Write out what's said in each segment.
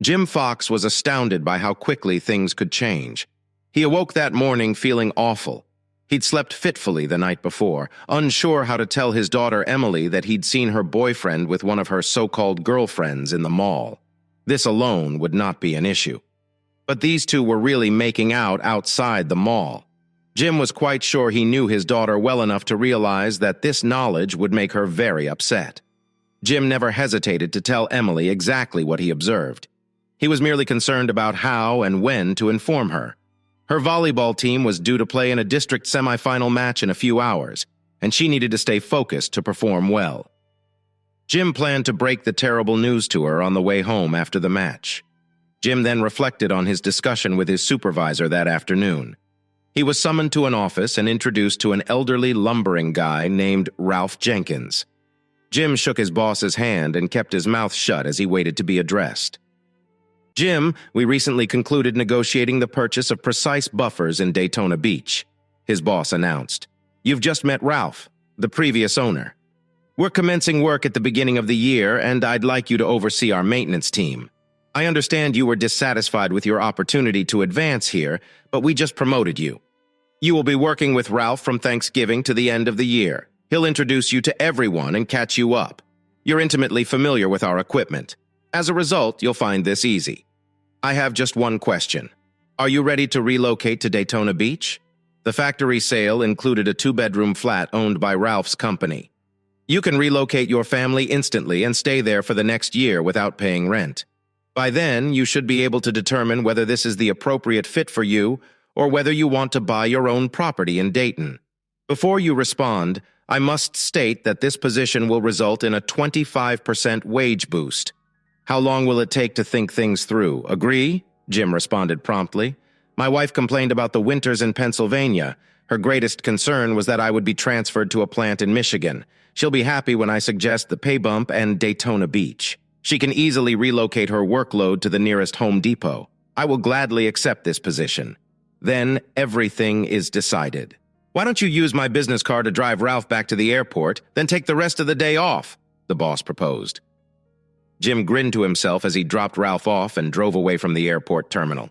Jim Fox was astounded by how quickly things could change. He awoke that morning feeling awful. He'd slept fitfully the night before, unsure how to tell his daughter Emily that he'd seen her boyfriend with one of her so-called girlfriends in the mall. This alone would not be an issue. But these two were really making out outside the mall. Jim was quite sure he knew his daughter well enough to realize that this knowledge would make her very upset. Jim never hesitated to tell Emily exactly what he observed. He was merely concerned about how and when to inform her. Her volleyball team was due to play in a district semifinal match in a few hours, and she needed to stay focused to perform well. Jim planned to break the terrible news to her on the way home after the match. Jim then reflected on his discussion with his supervisor that afternoon. He was summoned to an office and introduced to an elderly lumbering guy named Ralph Jenkins. Jim shook his boss's hand and kept his mouth shut as he waited to be addressed. "Jim, we recently concluded negotiating the purchase of precise buffers in Daytona Beach," his boss announced. "You've just met Ralph, the previous owner. We're commencing work at the beginning of the year, and I'd like you to oversee our maintenance team. I understand you were dissatisfied with your opportunity to advance here, but we just promoted you. You will be working with Ralph from Thanksgiving to the end of the year. He'll introduce you to everyone and catch you up. You're intimately familiar with our equipment. As a result, you'll find this easy. I have just one question. Are you ready to relocate to Daytona Beach?" The factory sale included a 2-bedroom flat owned by Ralph's company. "You can relocate your family instantly and stay there for the next year without paying rent. By then, you should be able to determine whether this is the appropriate fit for you or whether you want to buy your own property in Dayton. Before you respond, I must state that this position will result in a 25% wage boost. How long will it take to think things through? Agree?" Jim responded promptly. "My wife complained about the winters in Pennsylvania. Her greatest concern was that I would be transferred to a plant in Michigan. She'll be happy when I suggest the pay bump and Daytona Beach. She can easily relocate her workload to the nearest Home Depot. I will gladly accept this position. Then everything is decided. Why don't you use my business car to drive Ralph back to the airport, then take the rest of the day off?" the boss proposed. Jim grinned to himself as he dropped Ralph off and drove away from the airport terminal.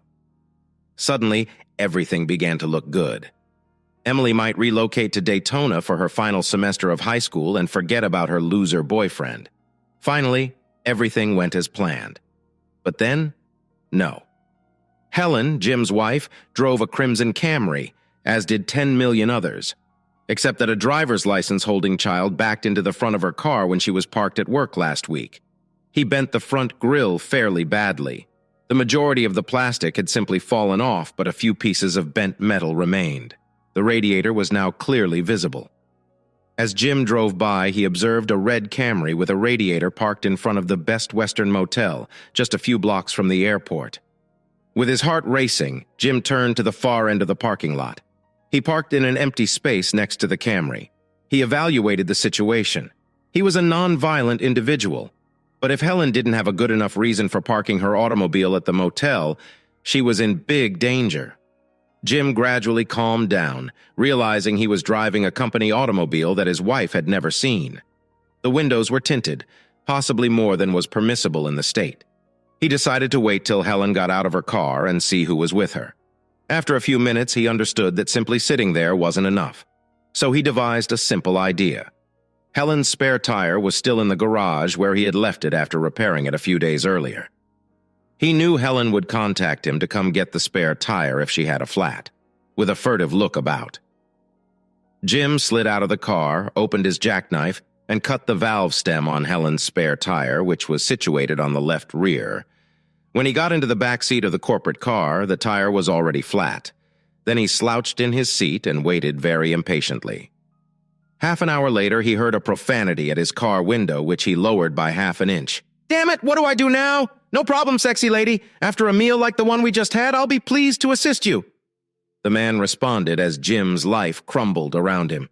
Suddenly, everything began to look good. Emily might relocate to Daytona for her final semester of high school and forget about her loser boyfriend. Finally, everything went as planned. But then, no. Helen, Jim's wife, drove a crimson Camry, as did 10 million others, except that a driver's license-holding child backed into the front of her car when she was parked at work last week. He bent the front grille fairly badly. The majority of the plastic had simply fallen off, but a few pieces of bent metal remained. The radiator was now clearly visible. As Jim drove by, he observed a red Camry with a radiator parked in front of the Best Western Motel, just a few blocks from the airport. With his heart racing, Jim turned to the far end of the parking lot. He parked in an empty space next to the Camry. He evaluated the situation. He was a non-violent individual, but if Helen didn't have a good enough reason for parking her automobile at the motel, she was in big danger. Jim gradually calmed down, realizing he was driving a company automobile that his wife had never seen. The windows were tinted, possibly more than was permissible in the state. He decided to wait till Helen got out of her car and see who was with her. After a few minutes, he understood that simply sitting there wasn't enough. So he devised a simple idea. Helen's spare tire was still in the garage where he had left it after repairing it a few days earlier. He knew Helen would contact him to come get the spare tire if she had a flat, with a furtive look about. Jim slid out of the car, opened his jackknife, and cut the valve stem on Helen's spare tire, which was situated on the left rear. When he got into the back seat of the corporate car, the tire was already flat. Then he slouched in his seat and waited very impatiently. Half an hour later, he heard a profanity at his car window, which he lowered by half an inch. "Damn it, what do I do now? No problem, sexy lady. After a meal like the one we just had, I'll be pleased to assist you." The man responded as Jim's life crumbled around him.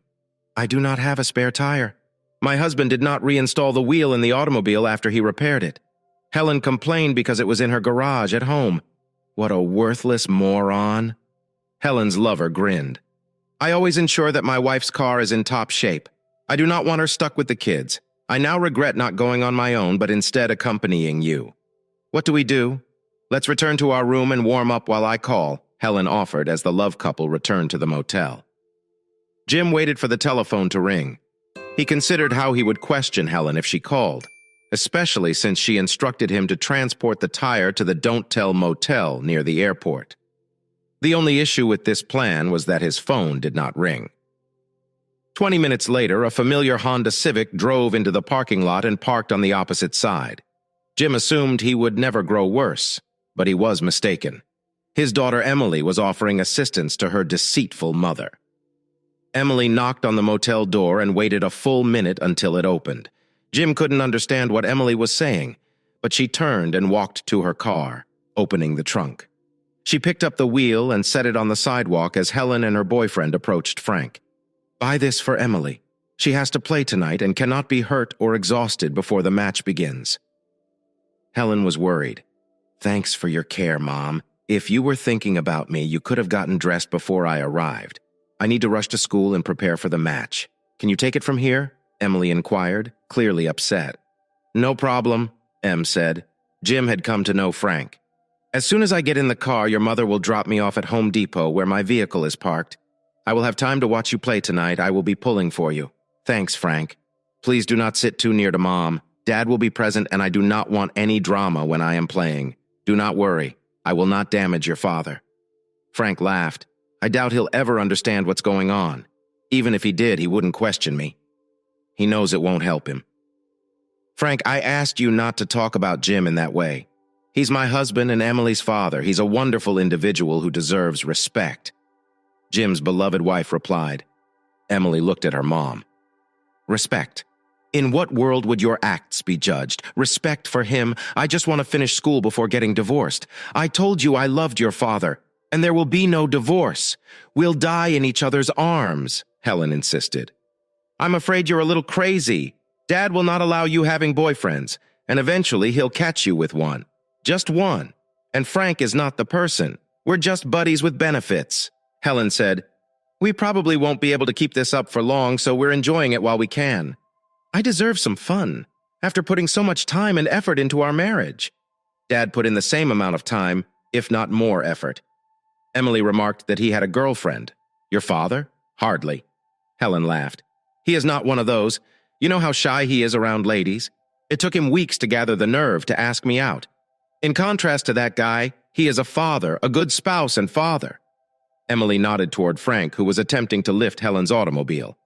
"I do not have a spare tire. My husband did not reinstall the wheel in the automobile after he repaired it. Helen complained because it was in her garage at home. What a worthless moron." Helen's lover grinned. "I always ensure that my wife's car is in top shape. I do not want her stuck with the kids. I now regret not going on my own, but instead accompanying you. What do we do? Let's return to our room and warm up while I call, Helen offered as the love couple returned to the motel. Jim waited for the telephone to ring. He considered how he would question Helen if she called, especially since she instructed him to transport the tire to the Don't Tell motel near the airport. The only issue with this plan was that his phone did not ring. 20 minutes later, a familiar Honda Civic drove into the parking lot and parked on the opposite side. Jim assumed he would never grow worse, but he was mistaken. His daughter Emily was offering assistance to her deceitful mother. Emily knocked on the motel door and waited a full minute until it opened. Jim couldn't understand what Emily was saying, but she turned and walked to her car, opening the trunk. She picked up the wheel and set it on the sidewalk as Helen and her boyfriend approached Frank. "Buy this for Emily. She has to play tonight and cannot be hurt or exhausted before the match begins." Helen was worried. "Thanks for your care, Mom. If you were thinking about me, you could have gotten dressed before I arrived. I need to rush to school and prepare for the match. Can you take it from here?" Emily inquired, clearly upset. "No problem," Em said. Jim had come to know Frank. "As soon as I get in the car, your mother will drop me off at Home Depot where my vehicle is parked. I will have time to watch you play tonight. I will be pulling for you. Thanks, Frank. Please do not sit too near to Mom. Dad will be present and I do not want any drama when I am playing. Do not worry. I will not damage your father." Frank laughed. "I doubt he'll ever understand what's going on. Even if he did, he wouldn't question me. He knows it won't help him." "Frank, I asked you not to talk about Jim in that way. He's my husband and Emily's father. He's a wonderful individual who deserves respect." Jim's beloved wife replied. Emily looked at her mom. "Respect? In what world would your acts be judged? Respect for him? I just want to finish school before getting divorced. I told you I loved your father, and there will be no divorce. We'll die in each other's arms," Helen insisted. "I'm afraid you're a little crazy. Dad will not allow you having boyfriends, and eventually he'll catch you with one. Just one. And Frank is not the person. We're just buddies with benefits." Helen said, "We probably won't be able to keep this up for long, so we're enjoying it while we can. I deserve some fun, after putting so much time and effort into our marriage." Dad put in the same amount of time, if not more effort. Emily remarked that he had a girlfriend. "Your father? Hardly." Helen laughed. "He is not one of those. You know how shy he is around ladies? It took him weeks to gather the nerve to ask me out. In contrast to that guy, he is a father, a good spouse and father." Emily nodded toward Frank, who was attempting to lift Helen's automobile.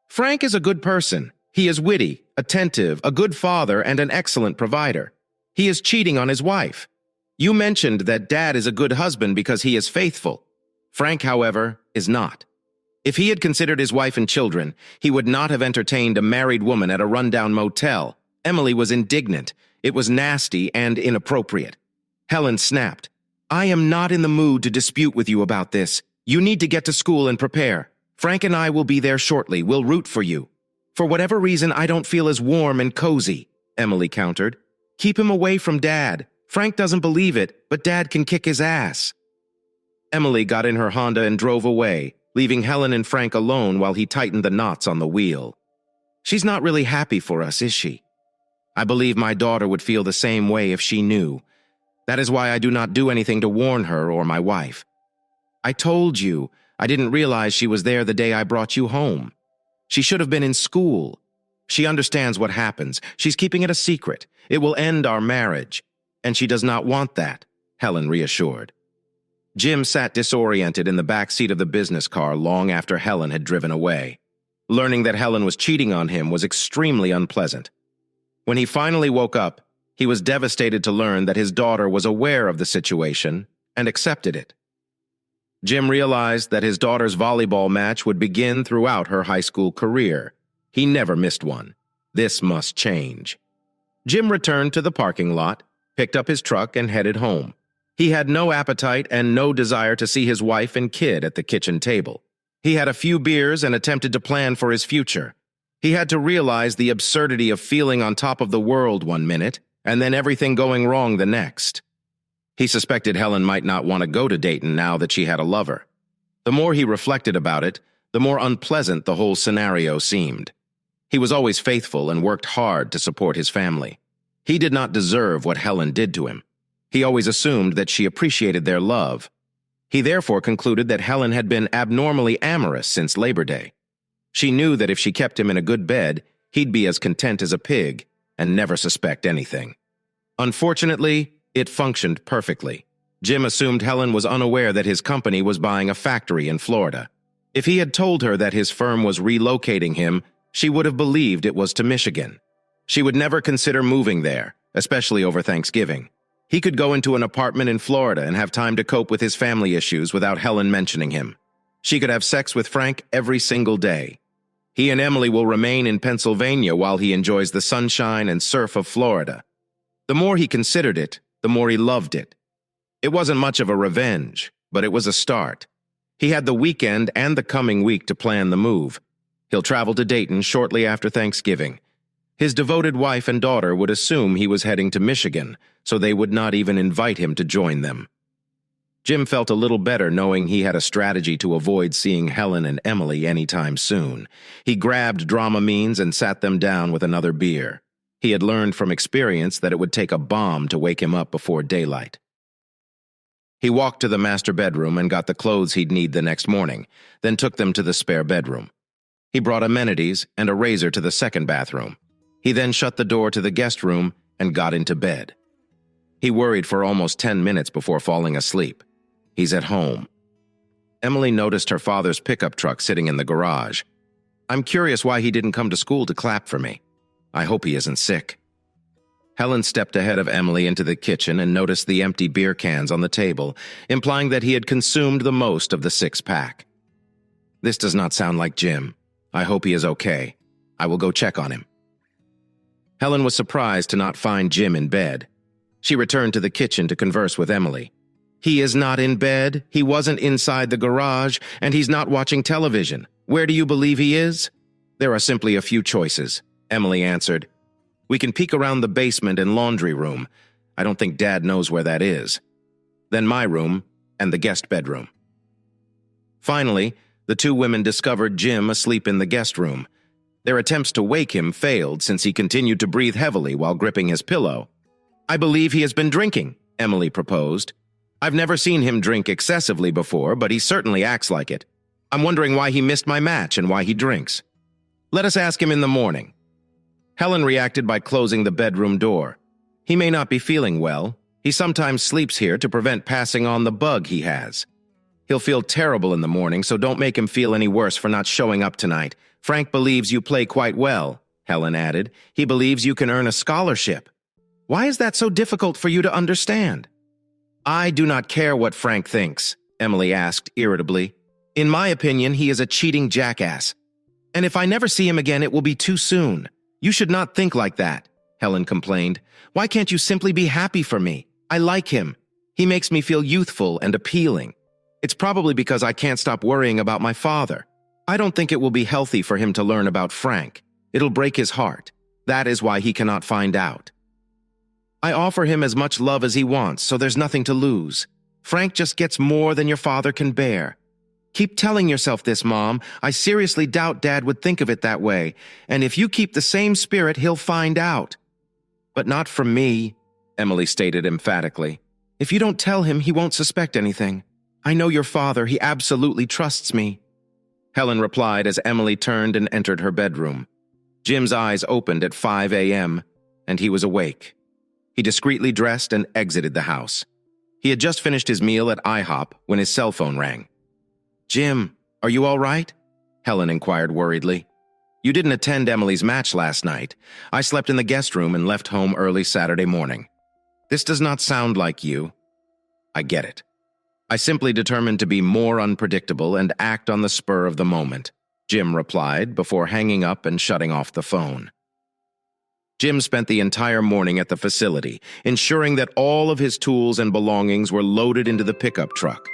"Frank is a good person. He is witty, attentive, a good father, and an excellent provider. He is cheating on his wife. You mentioned that Dad is a good husband because he is faithful. Frank, however, is not. If he had considered his wife and children, he would not have entertained a married woman at a rundown motel." Emily was indignant. It was nasty and inappropriate. Helen snapped. "I am not in the mood to dispute with you about this. You need to get to school and prepare. Frank and I will be there shortly. We'll root for you." "For whatever reason, I don't feel as warm and cozy," Emily countered. "Keep him away from Dad. Frank doesn't believe it, but Dad can kick his ass." Emily got in her Honda and drove away, leaving Helen and Frank alone while he tightened the knots on the wheel. "She's not really happy for us, is she? I believe my daughter would feel the same way if she knew. That is why I do not do anything to warn her or my wife. I told you, I didn't realize she was there the day I brought you home. She should have been in school. She understands what happens. She's keeping it a secret. It will end our marriage. And she does not want that," Helen reassured. Jim sat disoriented in the back seat of the business car long after Helen had driven away. Learning that Helen was cheating on him was extremely unpleasant. When he finally woke up, he was devastated to learn that his daughter was aware of the situation and accepted it. Jim realized that his daughter's volleyball match would begin throughout her high school career. He never missed one. This must change. Jim returned to the parking lot, picked up his truck, and headed home. He had no appetite and no desire to see his wife and kid at the kitchen table. He had a few beers and attempted to plan for his future. He had to realize the absurdity of feeling on top of the world one minute, and then everything going wrong the next. He suspected Helen might not want to go to Dayton now that she had a lover. The more he reflected about it, the more unpleasant the whole scenario seemed. He was always faithful and worked hard to support his family. He did not deserve what Helen did to him. He always assumed that she appreciated their love. He therefore concluded that Helen had been abnormally amorous since Labor Day. She knew that if she kept him in a good bed, he'd be as content as a pig and never suspect anything. Unfortunately, it functioned perfectly. Jim assumed Helen was unaware that his company was buying a factory in Florida. If he had told her that his firm was relocating him, she would have believed it was to Michigan. She would never consider moving there, especially over Thanksgiving. He could go into an apartment in Florida and have time to cope with his family issues without Helen mentioning him. She could have sex with Frank every single day. He and Emily will remain in Pennsylvania while he enjoys the sunshine and surf of Florida. The more he considered it, the more he loved it. It wasn't much of a revenge, but it was a start. He had the weekend and the coming week to plan the move. He'll travel to Dayton shortly after Thanksgiving. His devoted wife and daughter would assume he was heading to Michigan, so they would not even invite him to join them. Jim felt a little better knowing he had a strategy to avoid seeing Helen and Emily anytime soon. He grabbed Dramamines and sat them down with another beer. He had learned from experience that it would take a bomb to wake him up before daylight. He walked to the master bedroom and got the clothes he'd need the next morning, then took them to the spare bedroom. He brought amenities and a razor to the second bathroom. He then shut the door to the guest room and got into bed. He worried for almost 10 minutes before falling asleep. He's at home. Emily noticed her father's pickup truck sitting in the garage. I'm curious why he didn't come to school to clap for me. I hope he isn't sick. Helen stepped ahead of Emily into the kitchen and noticed the empty beer cans on the table, implying that he had consumed the most of the 6-pack. This does not sound like Jim. I hope he is okay. I will go check on him. Helen was surprised to not find Jim in bed. She returned to the kitchen to converse with Emily. He is not in bed, he wasn't inside the garage, and he's not watching television. Where do you believe he is? There are simply a few choices, Emily answered. We can peek around the basement and laundry room. I don't think Dad knows where that is. Then my room and the guest bedroom. Finally, the two women discovered Jim asleep in the guest room. Their attempts to wake him failed since he continued to breathe heavily while gripping his pillow. I believe he has been drinking, Emily proposed. I've never seen him drink excessively before, but he certainly acts like it. I'm wondering why he missed my match and why he drinks. Let us ask him in the morning. Helen reacted by closing the bedroom door. He may not be feeling well. He sometimes sleeps here to prevent passing on the bug he has. He'll feel terrible in the morning, so don't make him feel any worse for not showing up tonight. Frank believes you play quite well, Helen added. He believes you can earn a scholarship. Why is that so difficult for you to understand? I do not care what Frank thinks, Emily asked irritably. In my opinion, he is a cheating jackass. And if I never see him again, it will be too soon. You should not think like that, Helen complained. Why can't you simply be happy for me? I like him. He makes me feel youthful and appealing. It's probably because I can't stop worrying about my father. I don't think it will be healthy for him to learn about Frank. It'll break his heart. That is why he cannot find out. I offer him as much love as he wants, so there's nothing to lose. Frank just gets more than your father can bear. Keep telling yourself this, Mom. I seriously doubt Dad would think of it that way, and if you keep the same spirit, he'll find out. But not from me, Emily stated emphatically. If you don't tell him, he won't suspect anything. I know your father. He absolutely trusts me. Helen replied as Emily turned and entered her bedroom. Jim's eyes opened at 5 a.m., and he was awake. He discreetly dressed and exited the house. He had just finished his meal at IHOP when his cell phone rang. Jim, are you all right? Helen inquired worriedly. You didn't attend Emily's match last night. I slept in the guest room and left home early Saturday morning. This does not sound like you. I get it. I simply determined to be more unpredictable and act on the spur of the moment, Jim replied before hanging up and shutting off the phone. Jim spent the entire morning at the facility, ensuring that all of his tools and belongings were loaded into the pickup truck.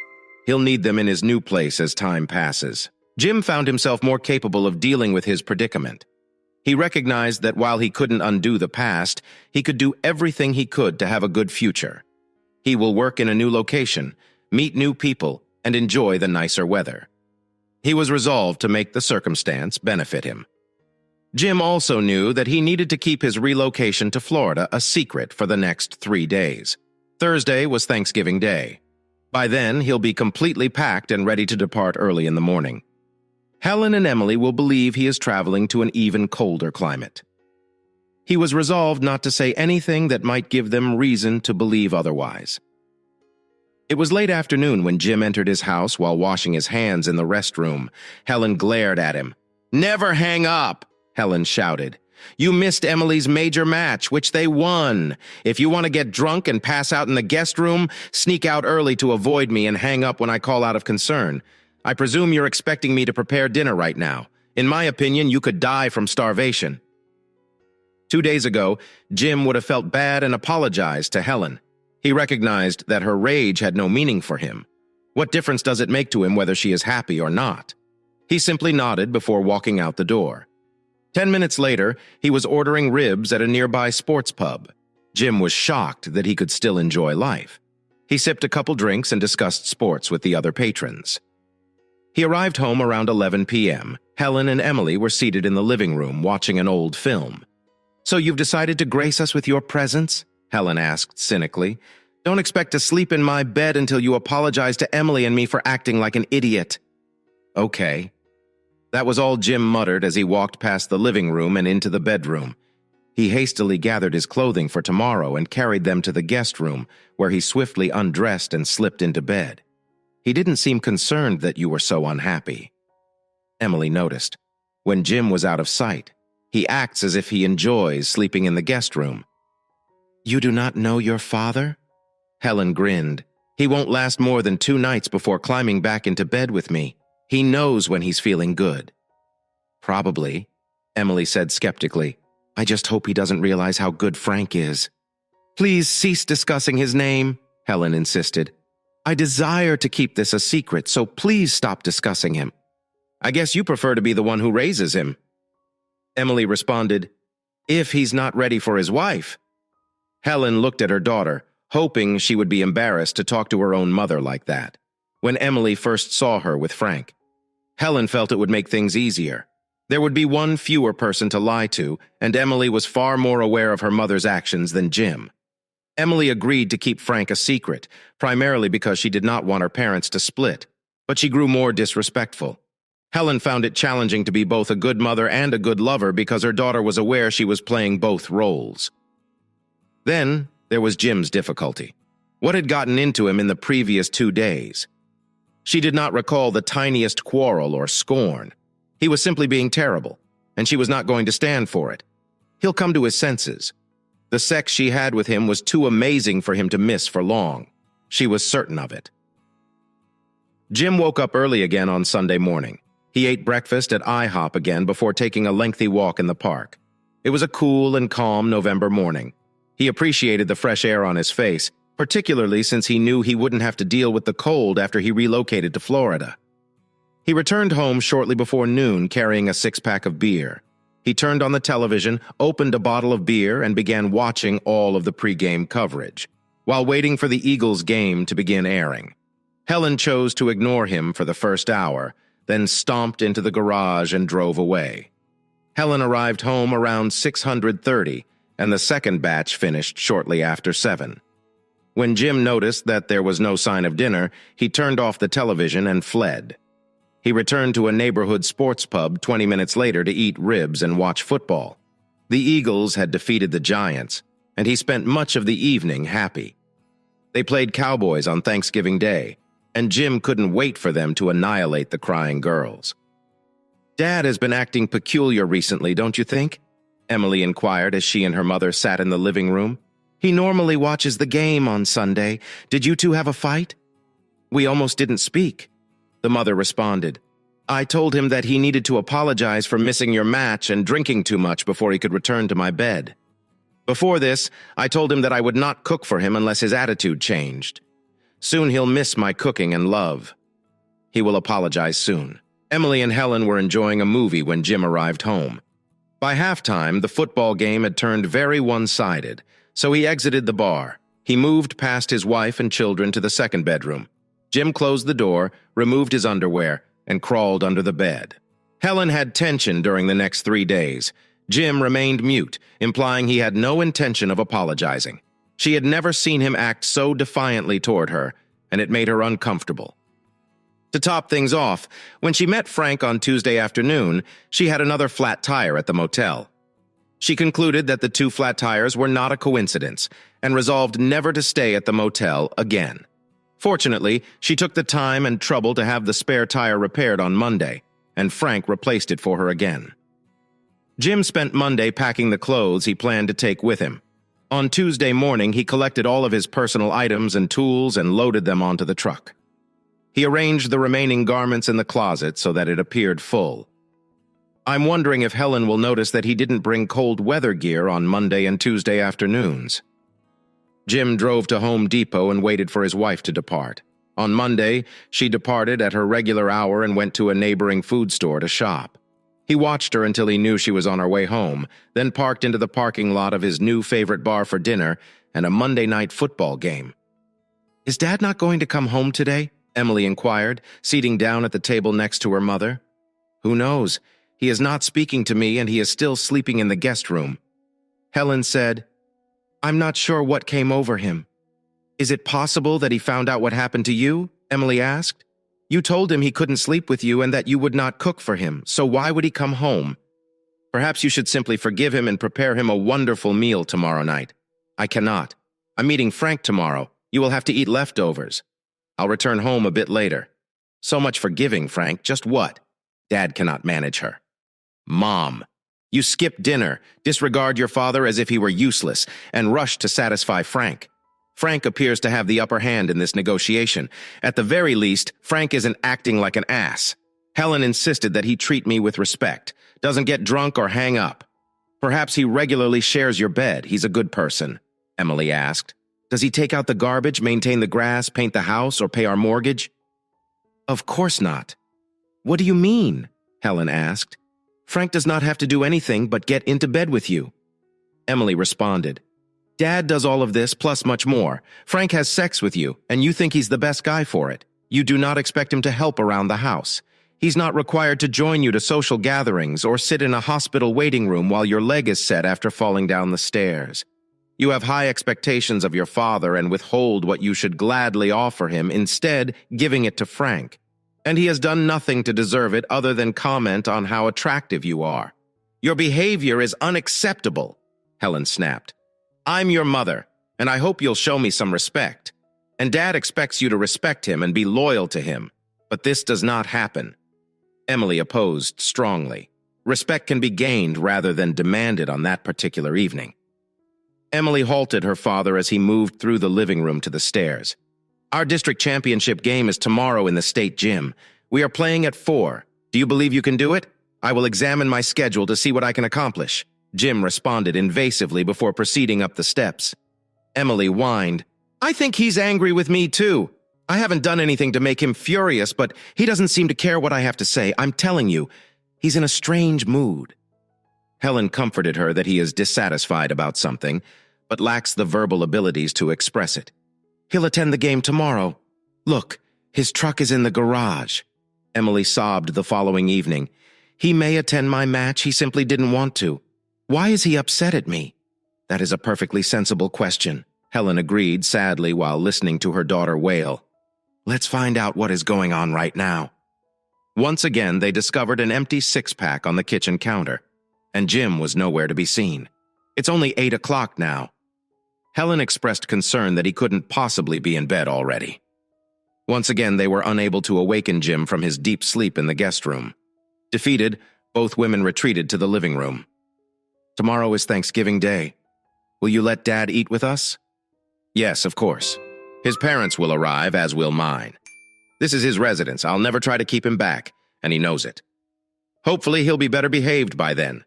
He'll need them in his new place as time passes. Jim found himself more capable of dealing with his predicament. He recognized that while he couldn't undo the past, he could do everything he could to have a good future. He will work in a new location, meet new people, and enjoy the nicer weather. He was resolved to make the circumstance benefit him. Jim also knew that he needed to keep his relocation to Florida a secret for the next 3 days. Thursday was Thanksgiving Day. By then, he'll be completely packed and ready to depart early in the morning. Helen and Emily will believe he is traveling to an even colder climate. He was resolved not to say anything that might give them reason to believe otherwise. It was late afternoon when Jim entered his house while washing his hands in the restroom. Helen glared at him. "Never hang up!" Helen shouted. "You missed Emily's major match, which they won. If you want to get drunk and pass out in the guest room, sneak out early to avoid me and hang up when I call out of concern. I presume you're expecting me to prepare dinner right now. In my opinion, you could die from starvation." 2 days ago, Jim would have felt bad and apologized to Helen. He recognized that her rage had no meaning for him. What difference does it make to him whether she is happy or not? He simply nodded before walking out the door. 10 minutes later, he was ordering ribs at a nearby sports pub. Jim was shocked that he could still enjoy life. He sipped a couple drinks and discussed sports with the other patrons. He arrived home around 11 p.m. Helen and Emily were seated in the living room watching an old film. "So you've decided to grace us with your presence?" Helen asked cynically. "Don't expect to sleep in my bed until you apologize to Emily and me for acting like an idiot." "Okay." That was all Jim muttered as he walked past the living room and into the bedroom. He hastily gathered his clothing for tomorrow and carried them to the guest room, where he swiftly undressed and slipped into bed. "He didn't seem concerned that you were so unhappy." Emily noticed. When Jim was out of sight, he acts as if he enjoys sleeping in the guest room. "You do not know your father?" Helen grinned. "He won't last more than 2 nights before climbing back into bed with me. He knows when he's feeling good." "Probably," Emily said skeptically. "I just hope he doesn't realize how good Frank is." "Please cease discussing his name," Helen insisted. "I desire to keep this a secret, so please stop discussing him." "I guess you prefer to be the one who raises him." Emily responded, "If he's not ready for his wife." Helen looked at her daughter, hoping she would be embarrassed to talk to her own mother like that. When Emily first saw her with Frank, Helen felt it would make things easier. There would be one fewer person to lie to, and Emily was far more aware of her mother's actions than Jim. Emily agreed to keep Frank a secret, primarily because she did not want her parents to split, but she grew more disrespectful. Helen found it challenging to be both a good mother and a good lover because her daughter was aware she was playing both roles. Then there was Jim's difficulty. What had gotten into him in the previous 2 days? She did not recall the tiniest quarrel or scorn. He was simply being terrible, and she was not going to stand for it. He'll come to his senses. The sex she had with him was too amazing for him to miss for long. She was certain of it. Jim woke up early again on Sunday morning. He ate breakfast at IHOP again before taking a lengthy walk in the park. It was a cool and calm November morning. He appreciated the fresh air on his face, particularly since he knew he wouldn't have to deal with the cold after he relocated to Florida. He returned home shortly before noon carrying a 6-pack of beer. He turned on the television, opened a bottle of beer, and began watching all of the pregame coverage, while waiting for the Eagles game to begin airing. Helen chose to ignore him for the first hour, then stomped into the garage and drove away. Helen arrived home around 6:30, and the second batch finished shortly after 7. When Jim noticed that there was no sign of dinner, he turned off the television and fled. He returned to a neighborhood sports pub 20 minutes later to eat ribs and watch football. The Eagles had defeated the Giants, and he spent much of the evening happy. They played Cowboys on Thanksgiving Day, and Jim couldn't wait for them to annihilate the crying girls. "Dad has been acting peculiar recently, don't you think?" Emily inquired as she and her mother sat in the living room. "He normally watches the game on Sunday. Did you two have a fight?" "We almost didn't speak," the mother responded. "I told him that he needed to apologize for missing your match and drinking too much before he could return to my bed. Before this, I told him that I would not cook for him unless his attitude changed. Soon he'll miss my cooking and love. He will apologize soon." Emily and Helen were enjoying a movie when Jim arrived home. By halftime, the football game had turned very one-sided, so he exited the bar. He moved past his wife and children to the second bedroom. Jim closed the door, removed his underwear, and crawled under the bed. Helen had tension during the next 3 days. Jim remained mute, implying he had no intention of apologizing. She had never seen him act so defiantly toward her, and it made her uncomfortable. To top things off, when she met Frank on Tuesday afternoon, she had another flat tire at the motel. She concluded that the two flat tires were not a coincidence and resolved never to stay at the motel again. Fortunately, she took the time and trouble to have the spare tire repaired on Monday, and Frank replaced it for her again. Jim spent Monday packing the clothes he planned to take with him. On Tuesday morning, he collected all of his personal items and tools and loaded them onto the truck. He arranged the remaining garments in the closet so that it appeared full. I'm wondering if Helen will notice that he didn't bring cold weather gear on Monday and Tuesday afternoons. Jim drove to Home Depot and waited for his wife to depart. On Monday, she departed at her regular hour and went to a neighboring food store to shop. He watched her until he knew she was on her way home, then parked into the parking lot of his new favorite bar for dinner and a Monday night football game. "Is Dad not going to come home today?" Emily inquired, seating down at the table next to her mother. "Who knows? He is not speaking to me and he is still sleeping in the guest room." Helen said, "I'm not sure what came over him." "Is it possible that he found out what happened to you?" Emily asked. "You told him he couldn't sleep with you and that you would not cook for him, so why would he come home? Perhaps you should simply forgive him and prepare him a wonderful meal tomorrow night." "I cannot. I'm meeting Frank tomorrow. You will have to eat leftovers. I'll return home a bit later." "So much for giving, Frank. Just what?" "Dad cannot manage her." "Mom, you skip dinner, disregard your father as if he were useless, and rush to satisfy Frank. Frank appears to have the upper hand in this negotiation. At the very least, Frank isn't acting like an ass. Helen insisted that he treat me with respect, doesn't get drunk or hang up. Perhaps he regularly shares your bed. He's a good person," Emily asked. "Does he take out the garbage, maintain the grass, paint the house, or pay our mortgage?" "Of course not." "What do you mean?" Helen asked. "Frank does not have to do anything but get into bed with you." Emily responded, "Dad does all of this plus much more. Frank has sex with you, and you think he's the best guy for it. You do not expect him to help around the house. He's not required to join you to social gatherings or sit in a hospital waiting room while your leg is set after falling down the stairs. You have high expectations of your father and withhold what you should gladly offer him, instead giving it to Frank. And he has done nothing to deserve it other than comment on how attractive you are. Your behavior is unacceptable," Helen snapped. "I'm your mother, and I hope you'll show me some respect. And Dad expects you to respect him and be loyal to him, but this does not happen." Emily opposed strongly. Respect can be gained rather than demanded on that particular evening. Emily halted her father as he moved through the living room to the stairs. "Our district championship game is tomorrow in the state gym. We are playing at 4. Do you believe you can do it? I will examine my schedule to see what I can accomplish," Jim responded invasively before proceeding up the steps. Emily whined, "I think he's angry with me too. I haven't done anything to make him furious, but he doesn't seem to care what I have to say. I'm telling you, he's in a strange mood." Helen comforted her that he is dissatisfied about something, but lacks the verbal abilities to express it. "He'll attend the game tomorrow. Look, his truck is in the garage." Emily sobbed the following evening. "He may attend my match, he simply didn't want to. Why is he upset at me?" "That is a perfectly sensible question," Helen agreed sadly while listening to her daughter wail. "Let's find out what is going on right now." Once again, they discovered an empty six-pack on the kitchen counter, and Jim was nowhere to be seen. "It's only 8 o'clock now." Helen expressed concern that he couldn't possibly be in bed already. Once again, they were unable to awaken Jim from his deep sleep in the guest room. Defeated, both women retreated to the living room. "Tomorrow is Thanksgiving Day. Will you let Dad eat with us?" "Yes, of course. His parents will arrive, as will mine. This is his residence. I'll never try to keep him back, and he knows it. Hopefully, he'll be better behaved by then.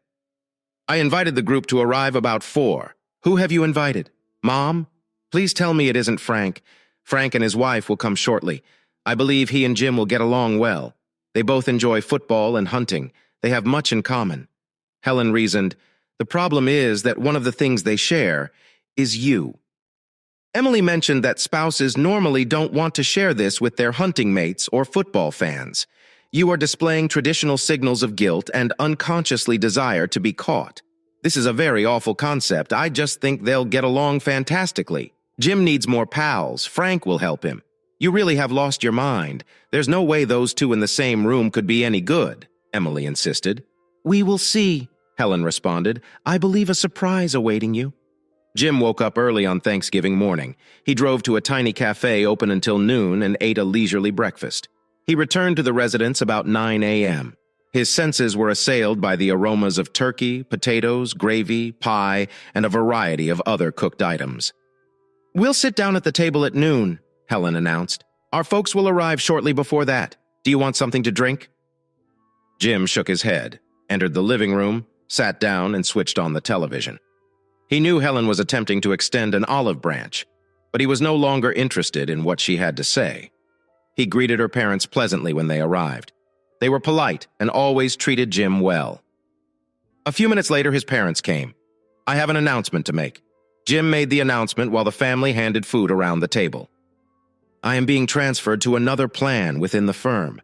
I invited the group to arrive about 4. Who have you invited? Mom? Please tell me it isn't Frank. Frank and his wife will come shortly. I believe he and Jim will get along well. They both enjoy football and hunting. They have much in common." Helen reasoned, "The problem is that one of the things they share is you." Emily mentioned that spouses normally don't want to share this with their hunting mates or football fans. "You are displaying traditional signals of guilt and unconsciously desire to be caught. This is a very awful concept. I just think they'll get along fantastically. Jim needs more pals. Frank will help him. You really have lost your mind. There's no way those two in the same room could be any good, Emily insisted. We will see, Helen responded. I believe a surprise awaiting you. Jim woke up early on Thanksgiving morning. He drove to a tiny cafe open until noon and ate a leisurely breakfast. He returned to the residence about 9 a.m. His senses were assailed by the aromas of turkey, potatoes, gravy, pie, and a variety of other cooked items. We'll sit down at the table at noon, Helen announced. Our folks will arrive shortly before that. Do you want something to drink? Jim shook his head, entered the living room, sat down, and switched on the television. He knew Helen was attempting to extend an olive branch, but he was no longer interested in what she had to say. He greeted her parents pleasantly when they arrived. They were polite and always treated Jim well. A few minutes later, his parents came. I have an announcement to make. Jim made the announcement while the family handed food around the table. I am being transferred to another plan within the firm.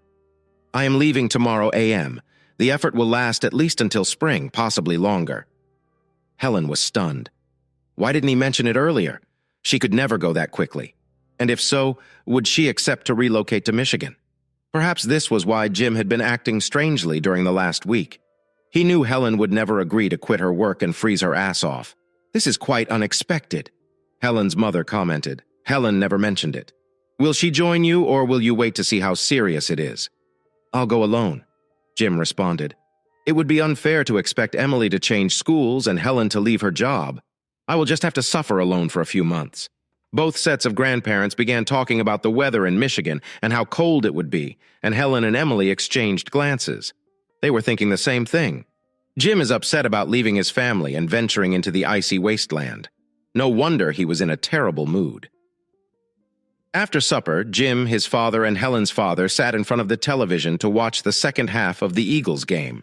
I am leaving tomorrow a.m. The effort will last at least until spring, possibly longer. Helen was stunned. Why didn't he mention it earlier? She could never go that quickly. And if so, would she accept to relocate to Michigan? Perhaps this was why Jim had been acting strangely during the last week. He knew Helen would never agree to quit her work and freeze her ass off. This is quite unexpected, Helen's mother commented. Helen never mentioned it. Will she join you, or will you wait to see how serious it is? I'll go alone, Jim responded. It would be unfair to expect Emily to change schools and Helen to leave her job. I will just have to suffer alone for a few months. Both sets of grandparents began talking about the weather in Michigan and how cold it would be, and Helen and Emily exchanged glances. They were thinking the same thing. Jim is upset about leaving his family and venturing into the icy wasteland. No wonder he was in a terrible mood. After supper, Jim, his father, and Helen's father sat in front of the television to watch the second half of the Eagles game.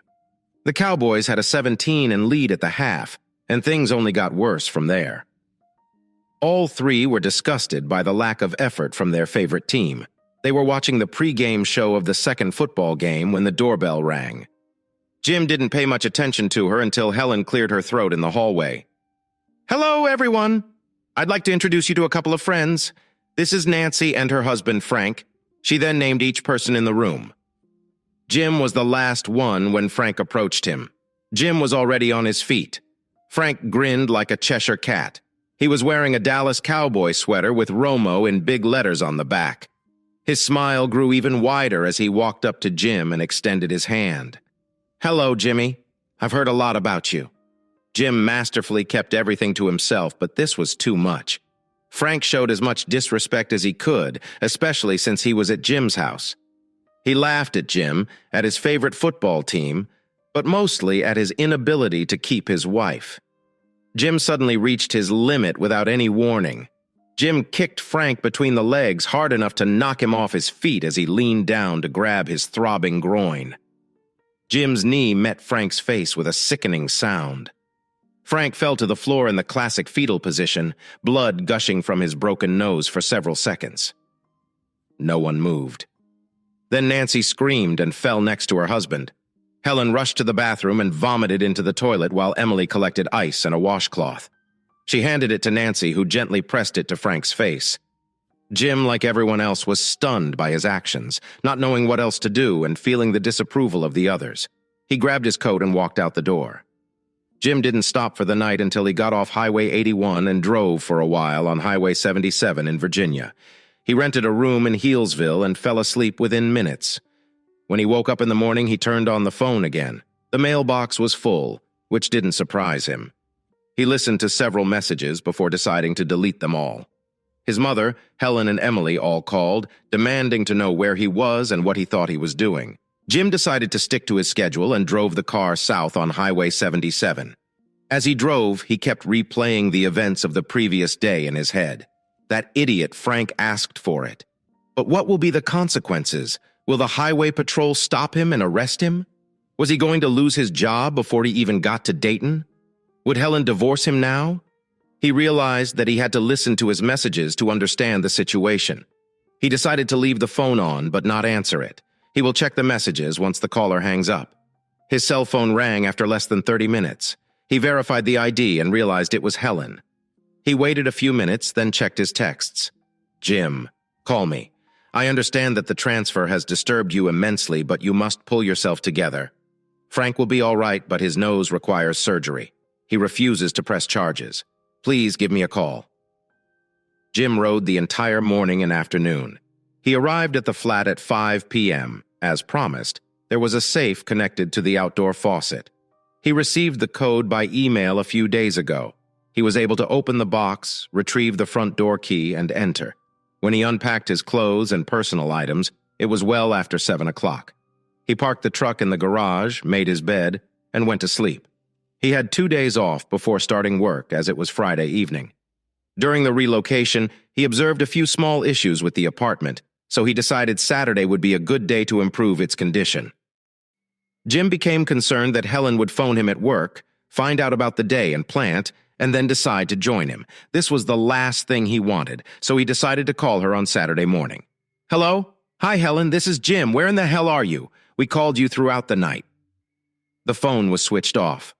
The Cowboys had a 17 lead at the half, and things only got worse from there. All three were disgusted by the lack of effort from their favorite team. They were watching the pre-game show of the second football game when the doorbell rang. Jim didn't pay much attention to her until Helen cleared her throat in the hallway. Hello, everyone. I'd like to introduce you to a couple of friends. This is Nancy and her husband, Frank. She then named each person in the room. Jim was the last one when Frank approached him. Jim was already on his feet. Frank grinned like a Cheshire cat. He was wearing a Dallas Cowboy sweater with Romo in big letters on the back. His smile grew even wider as he walked up to Jim and extended his hand. Hello, Jimmy. I've heard a lot about you. Jim masterfully kept everything to himself, but this was too much. Frank showed as much disrespect as he could, especially since he was at Jim's house. He laughed at Jim, at his favorite football team, but mostly at his inability to keep his wife. Jim suddenly reached his limit without any warning. Jim kicked Frank between the legs hard enough to knock him off his feet as he leaned down to grab his throbbing groin. Jim's knee met Frank's face with a sickening sound. Frank fell to the floor in the classic fetal position, blood gushing from his broken nose for several seconds. No one moved. Then Nancy screamed and fell next to her husband. Helen rushed to the bathroom and vomited into the toilet while Emily collected ice and a washcloth. She handed it to Nancy, who gently pressed it to Frank's face. Jim, like everyone else, was stunned by his actions, not knowing what else to do and feeling the disapproval of the others. He grabbed his coat and walked out the door. Jim didn't stop for the night until he got off Highway 81 and drove for a while on Highway 77 in Virginia. He rented a room in Healesville and fell asleep within minutes. When he woke up in the morning, he turned on the phone again. The mailbox was full, which didn't surprise him. He listened to several messages before deciding to delete them all. His mother, Helen, and Emily all called, demanding to know where he was and what he thought he was doing. Jim decided to stick to his schedule and drove the car south on Highway 77. As he drove, he kept replaying the events of the previous day in his head. That idiot Frank asked for it. But what will be the consequences? Will the highway patrol stop him and arrest him? Was he going to lose his job before he even got to Dayton? Would Helen divorce him now? He realized that he had to listen to his messages to understand the situation. He decided to leave the phone on but not answer it. He will check the messages once the caller hangs up. His cell phone rang after less than 30 minutes. He verified the ID and realized it was Helen. He waited a few minutes, then checked his texts. Jim, call me. I understand that the transfer has disturbed you immensely, but you must pull yourself together. Frank will be all right, but his nose requires surgery. He refuses to press charges. Please give me a call. Jim rode the entire morning and afternoon. He arrived at the flat at 5 p.m. As promised, there was a safe connected to the outdoor faucet. He received the code by email a few days ago. He was able to open the box, retrieve the front door key, and enter. When he unpacked his clothes and personal items, it was well after 7 o'clock. He parked the truck in the garage, made his bed, and went to sleep. He had 2 days off before starting work, as it was Friday evening. During the relocation, he observed a few small issues with the apartment, so he decided Saturday would be a good day to improve its condition. Jim became concerned that Helen would phone him at work, find out about the day and plant, and then decide to join him. This was the last thing he wanted, so he decided to call her on Saturday morning. Hello? Hi, Helen, this is Jim. Where in the hell are you? We called you throughout the night. The phone was switched off.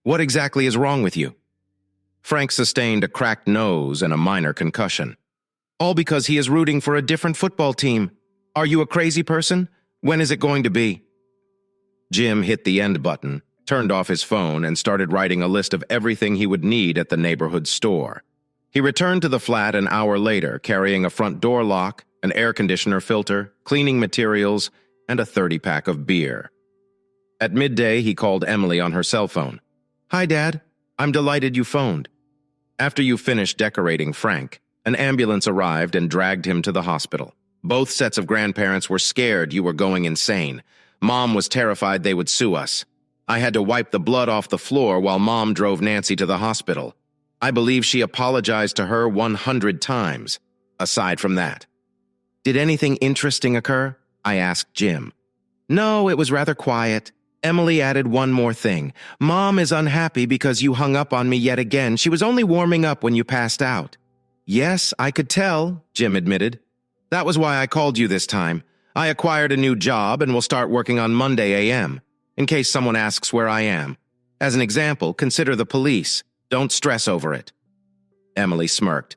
What exactly is wrong with you? Frank sustained a cracked nose and a minor concussion. All because he is rooting for a different football team. Are you a crazy person? When is it going to be? Jim hit the end button, turned off his phone, and started writing a list of everything he would need at the neighborhood store. He returned to the flat an hour later, carrying a front door lock, an air conditioner filter, cleaning materials, and a 30-pack of beer. At midday, he called Emily on her cell phone. Hi, Dad. I'm delighted you phoned. After you finished decorating Frank, an ambulance arrived and dragged him to the hospital. Both sets of grandparents were scared you were going insane. Mom was terrified they would sue us. I had to wipe the blood off the floor while Mom drove Nancy to the hospital. I believe she apologized to her 100 times. Aside from that. Did anything interesting occur? I asked Jim. No, it was rather quiet. Emily added one more thing. Mom is unhappy because you hung up on me yet again. She was only warming up when you passed out. Yes, I could tell, Jim admitted. That was why I called you this time. I acquired a new job and will start working on Monday a.m., in case someone asks where I am. As an example, consider the police. Don't stress over it. Emily smirked.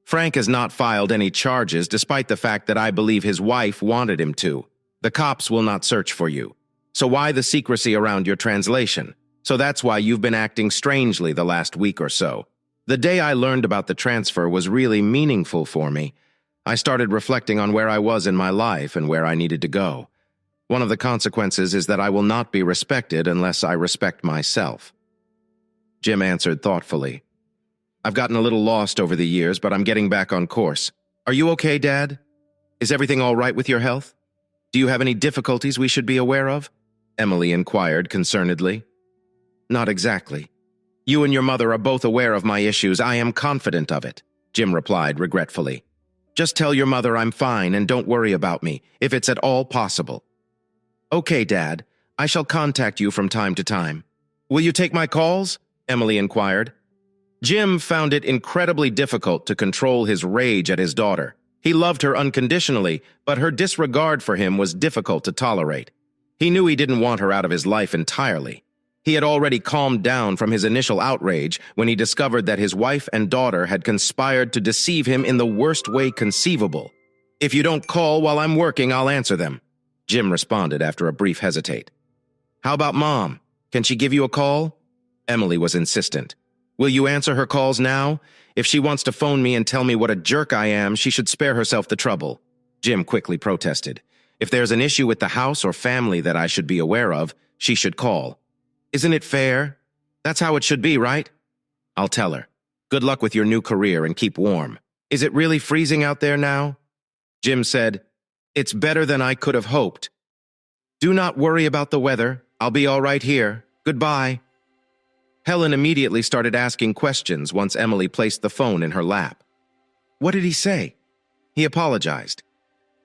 Frank has not filed any charges despite the fact that I believe his wife wanted him to. The cops will not search for you. So why the secrecy around your translation? So that's why you've been acting strangely the last week or so. The day I learned about the transfer was really meaningful for me. I started reflecting on where I was in my life and where I needed to go. One of the consequences is that I will not be respected unless I respect myself. Jim answered thoughtfully. I've gotten a little lost over the years, but I'm getting back on course. Are you okay, Dad? Is everything all right with your health? Do you have any difficulties we should be aware of? Emily inquired concernedly. Not exactly. You and your mother are both aware of my issues. I am confident of it, Jim replied regretfully. Just tell your mother I'm fine and don't worry about me, if it's at all possible. Okay, Dad. I shall contact you from time to time. Will you take my calls? Emily inquired. Jim found it incredibly difficult to control his rage at his daughter. He loved her unconditionally, but her disregard for him was difficult to tolerate. He knew he didn't want her out of his life entirely. He had already calmed down from his initial outrage when he discovered that his wife and daughter had conspired to deceive him in the worst way conceivable. If you don't call while I'm working, I'll answer them, Jim responded after a brief hesitate. How about Mom? Can she give you a call? Emily was insistent. Will you answer her calls now? If she wants to phone me and tell me what a jerk I am, she should spare herself the trouble. Jim quickly protested. If there's an issue with the house or family that I should be aware of, she should call. Isn't it fair? That's how it should be, right? I'll tell her. Good luck with your new career and keep warm. Is it really freezing out there now? Jim said, It's better than I could have hoped. Do not worry about the weather. I'll be all right here. Goodbye. Helen immediately started asking questions once Emily placed the phone in her lap. What did he say? He apologized.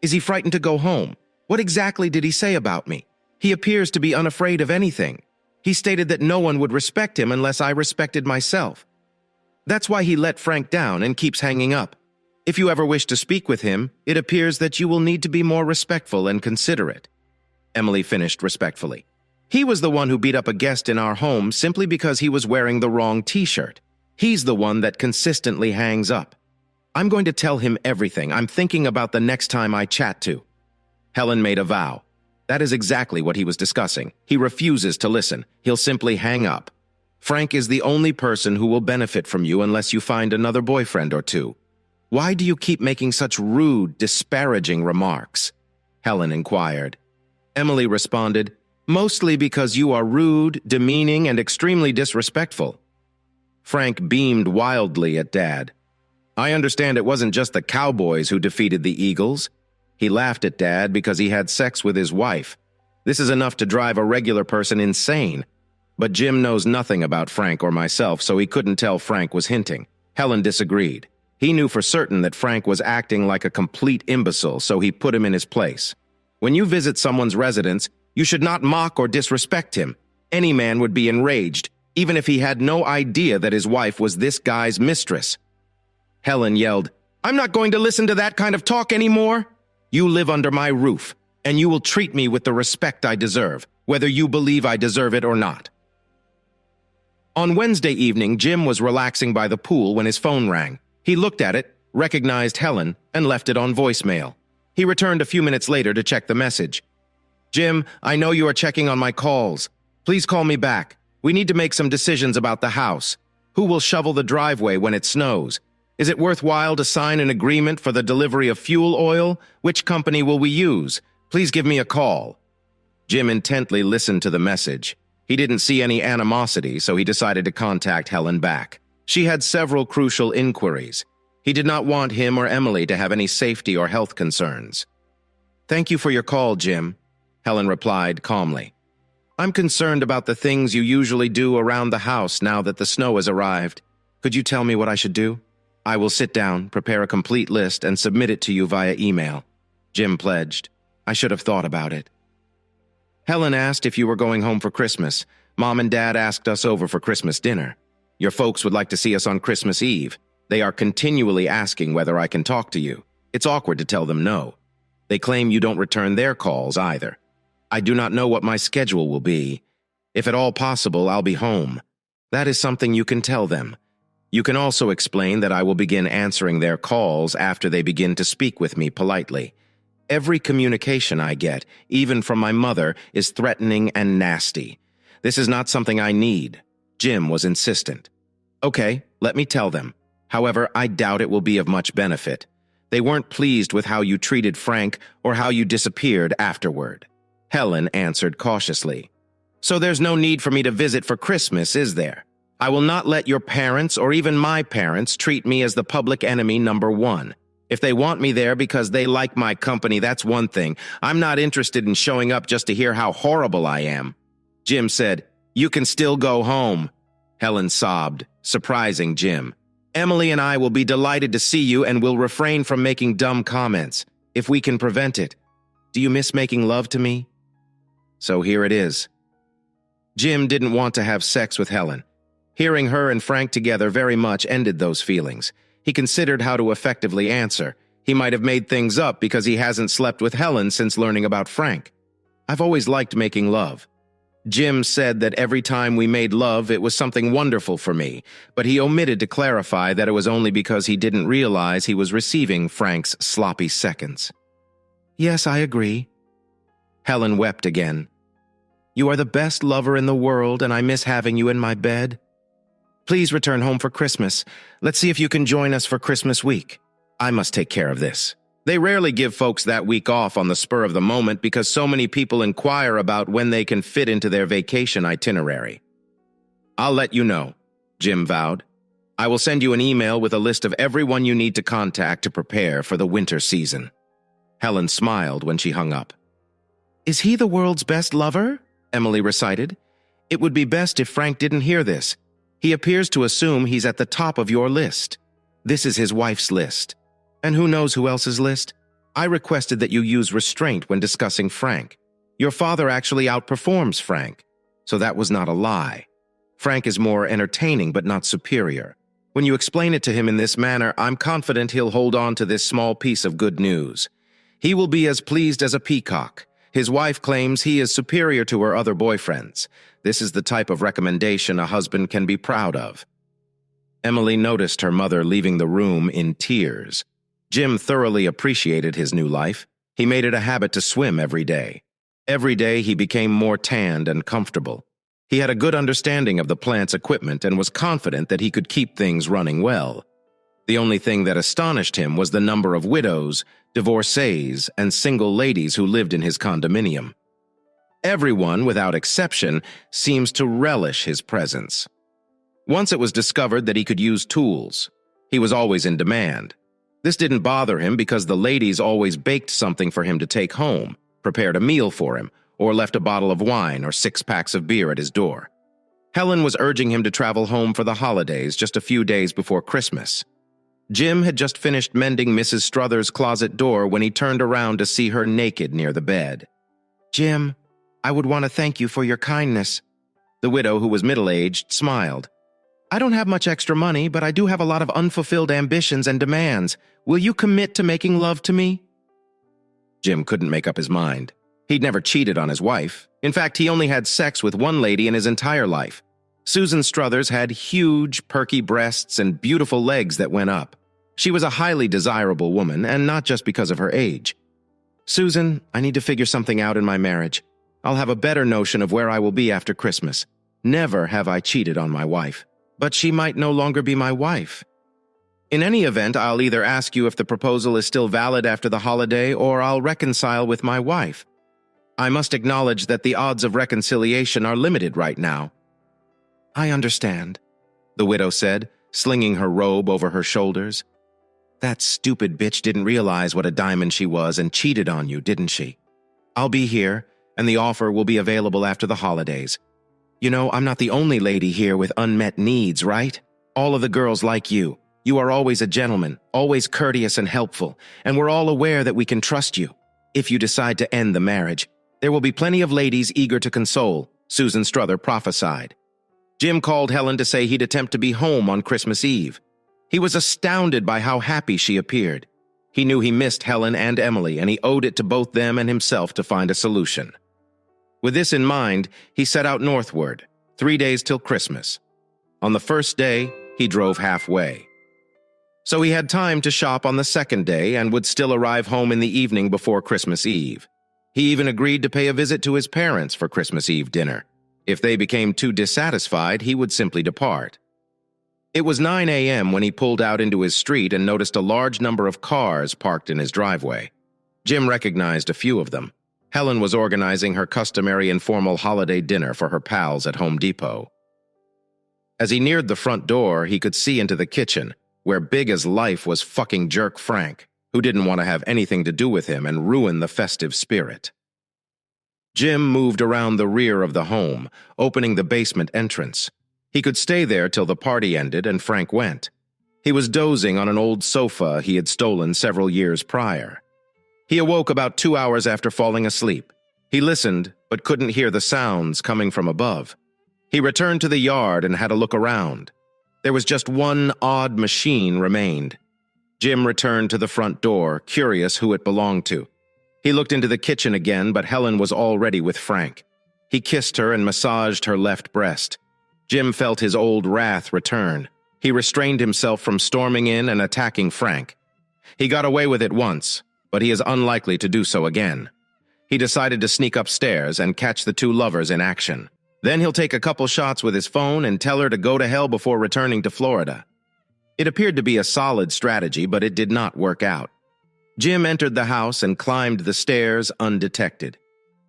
Is he frightened to go home? What exactly did he say about me? He appears to be unafraid of anything. He stated that no one would respect him unless I respected myself. That's why he let Frank down and keeps hanging up. If you ever wish to speak with him, it appears that you will need to be more respectful and considerate. Emily finished respectfully. He was the one who beat up a guest in our home simply because he was wearing the wrong t-shirt. He's the one that consistently hangs up. I'm going to tell him everything. I'm thinking about the next time I chat to. Helen made a vow. That is exactly what he was discussing. He refuses to listen. He'll simply hang up. Frank is the only person who will benefit from you unless you find another boyfriend or two. Why do you keep making such rude, disparaging remarks? Helen inquired. Emily responded, mostly because you are rude, demeaning, and extremely disrespectful. Frank beamed wildly at Dad. I understand it wasn't just the Cowboys who defeated the Eagles. He laughed at Dad because he had sex with his wife. This is enough to drive a regular person insane. But Jim knows nothing about Frank or myself, so he couldn't tell Frank was hinting. Helen disagreed. He knew for certain that Frank was acting like a complete imbecile, so he put him in his place. When you visit someone's residence, you should not mock or disrespect him. Any man would be enraged, even if he had no idea that his wife was this guy's mistress. Helen yelled, I'm not going to listen to that kind of talk anymore. You live under my roof, and you will treat me with the respect I deserve, whether you believe I deserve it or not. On Wednesday evening, Jim was relaxing by the pool when his phone rang. He looked at it, recognized Helen, and left it on voicemail. He returned a few minutes later to check the message. Jim, I know you are checking on my calls. Please call me back. We need to make some decisions about the house. Who will shovel the driveway when it snows? Is it worthwhile to sign an agreement for the delivery of fuel oil? Which company will we use? Please give me a call. Jim intently listened to the message. He didn't see any animosity, so he decided to contact Helen back. She had several crucial inquiries. He did not want him or Emily to have any safety or health concerns. Thank you for your call, Jim, Helen replied calmly. I'm concerned about the things you usually do around the house now that the snow has arrived. Could you tell me what I should do? I will sit down, prepare a complete list, and submit it to you via email. Jim pledged. I should have thought about it. Helen asked if you were going home for Christmas. Mom and Dad asked us over for Christmas dinner. Your folks would like to see us on Christmas Eve. They are continually asking whether I can talk to you. It's awkward to tell them no. They claim you don't return their calls either. I do not know what my schedule will be. If at all possible, I'll be home. That is something you can tell them. You can also explain that I will begin answering their calls after they begin to speak with me politely. Every communication I get, even from my mother, is threatening and nasty. This is not something I need. Jim was insistent. Okay, let me tell them. However, I doubt it will be of much benefit. They weren't pleased with how you treated Frank or how you disappeared afterward. Helen answered cautiously. So there's no need for me to visit for Christmas, is there? I will not let your parents or even my parents treat me as the public enemy number one. If they want me there because they like my company, that's one thing. I'm not interested in showing up just to hear how horrible I am. Jim said, You can still go home. Helen sobbed, surprising Jim. Emily and I will be delighted to see you and will refrain from making dumb comments, if we can prevent it. Do you miss making love to me? So here it is. Jim didn't want to have sex with Helen. Hearing her and Frank together very much ended those feelings. He considered how to effectively answer. He might have made things up because he hasn't slept with Helen since learning about Frank. I've always liked making love. Jim said that every time we made love, it was something wonderful for me, but he omitted to clarify that it was only because he didn't realize he was receiving Frank's sloppy seconds. Yes, I agree. Helen wept again. You are the best lover in the world, and I miss having you in my bed. Please return home for Christmas. Let's see if you can join us for Christmas week. I must take care of this. They rarely give folks that week off on the spur of the moment because so many people inquire about when they can fit into their vacation itinerary. I'll let you know, Jim vowed. I will send you an email with a list of everyone you need to contact to prepare for the winter season. Helen smiled when she hung up. Is he the world's best lover? Emily recited. It would be best if Frank didn't hear this. He appears to assume he's at the top of your list. This is his wife's list. And who knows who else's list? I requested that you use restraint when discussing Frank. Your father actually outperforms Frank, so that was not a lie. Frank is more entertaining but not superior. When you explain it to him in this manner, I'm confident he'll hold on to this small piece of good news. He will be as pleased as a peacock. His wife claims he is superior to her other boyfriends. This is the type of recommendation a husband can be proud of. Emily noticed her mother leaving the room in tears. Jim thoroughly appreciated his new life. He made it a habit to swim every day. Every day he became more tanned and comfortable. He had a good understanding of the plant's equipment and was confident that he could keep things running well. The only thing that astonished him was the number of widows, divorcees, and single ladies who lived in his condominium. Everyone, without exception, seems to relish his presence. Once it was discovered that he could use tools. He was always in demand. This didn't bother him because the ladies always baked something for him to take home, prepared a meal for him, or left a bottle of wine or 6 packs of beer at his door. Helen was urging him to travel home for the holidays just a few days before Christmas. Jim had just finished mending Mrs. Struthers' closet door when he turned around to see her naked near the bed. "Jim, I would want to thank you for your kindness." The widow, who was middle-aged, smiled. "I don't have much extra money, but I do have a lot of unfulfilled ambitions and demands. Will you commit to making love to me?" Jim couldn't make up his mind. He'd never cheated on his wife. In fact, he only had sex with one lady in his entire life. Susan Struthers had huge, perky breasts and beautiful legs that went up. She was a highly desirable woman, and not just because of her age. "Susan, I need to figure something out in my marriage. I'll have a better notion of where I will be after Christmas. Never have I cheated on my wife. But she might no longer be my wife. In any event, I'll either ask you if the proposal is still valid after the holiday, or I'll reconcile with my wife. I must acknowledge that the odds of reconciliation are limited right now." "I understand," the widow said, slinging her robe over her shoulders. "That stupid bitch didn't realize what a diamond she was and cheated on you, didn't she? I'll be here, and the offer will be available after the holidays. You know, I'm not the only lady here with unmet needs, right? All of the girls like you. You are always a gentleman, always courteous and helpful, and we're all aware that we can trust you. If you decide to end the marriage, there will be plenty of ladies eager to console," Susan Struther prophesied. Jim called Helen to say he'd attempt to be home on Christmas Eve. He was astounded by how happy she appeared. He knew he missed Helen and Emily, and he owed it to both them and himself to find a solution. With this in mind, he set out northward, 3 days till Christmas. On the first day, he drove halfway. So he had time to shop on the second day and would still arrive home in the evening before Christmas Eve. He even agreed to pay a visit to his parents for Christmas Eve dinner. If they became too dissatisfied, he would simply depart. It was 9 a.m. when he pulled out into his street and noticed a large number of cars parked in his driveway. Jim recognized a few of them. Helen was organizing her customary informal holiday dinner for her pals at Home Depot. As he neared the front door, he could see into the kitchen, where big as life was fucking jerk Frank, who didn't want to have anything to do with him and ruin the festive spirit. Jim moved around the rear of the home, opening the basement entrance. He could stay there till the party ended and Frank went. He was dozing on an old sofa he had stolen several years prior. He awoke about 2 hours after falling asleep. He listened, but couldn't hear the sounds coming from above. He returned to the yard and had a look around. There was just one odd machine remained. Jim returned to the front door, curious who it belonged to. He looked into the kitchen again, but Helen was already with Frank. He kissed her and massaged her left breast. Jim felt his old wrath return. He restrained himself from storming in and attacking Frank. He got away with it once, but he is unlikely to do so again. He decided to sneak upstairs and catch the two lovers in action. Then he'll take a couple shots with his phone and tell her to go to hell before returning to Florida. It appeared to be a solid strategy, but it did not work out. Jim entered the house and climbed the stairs undetected.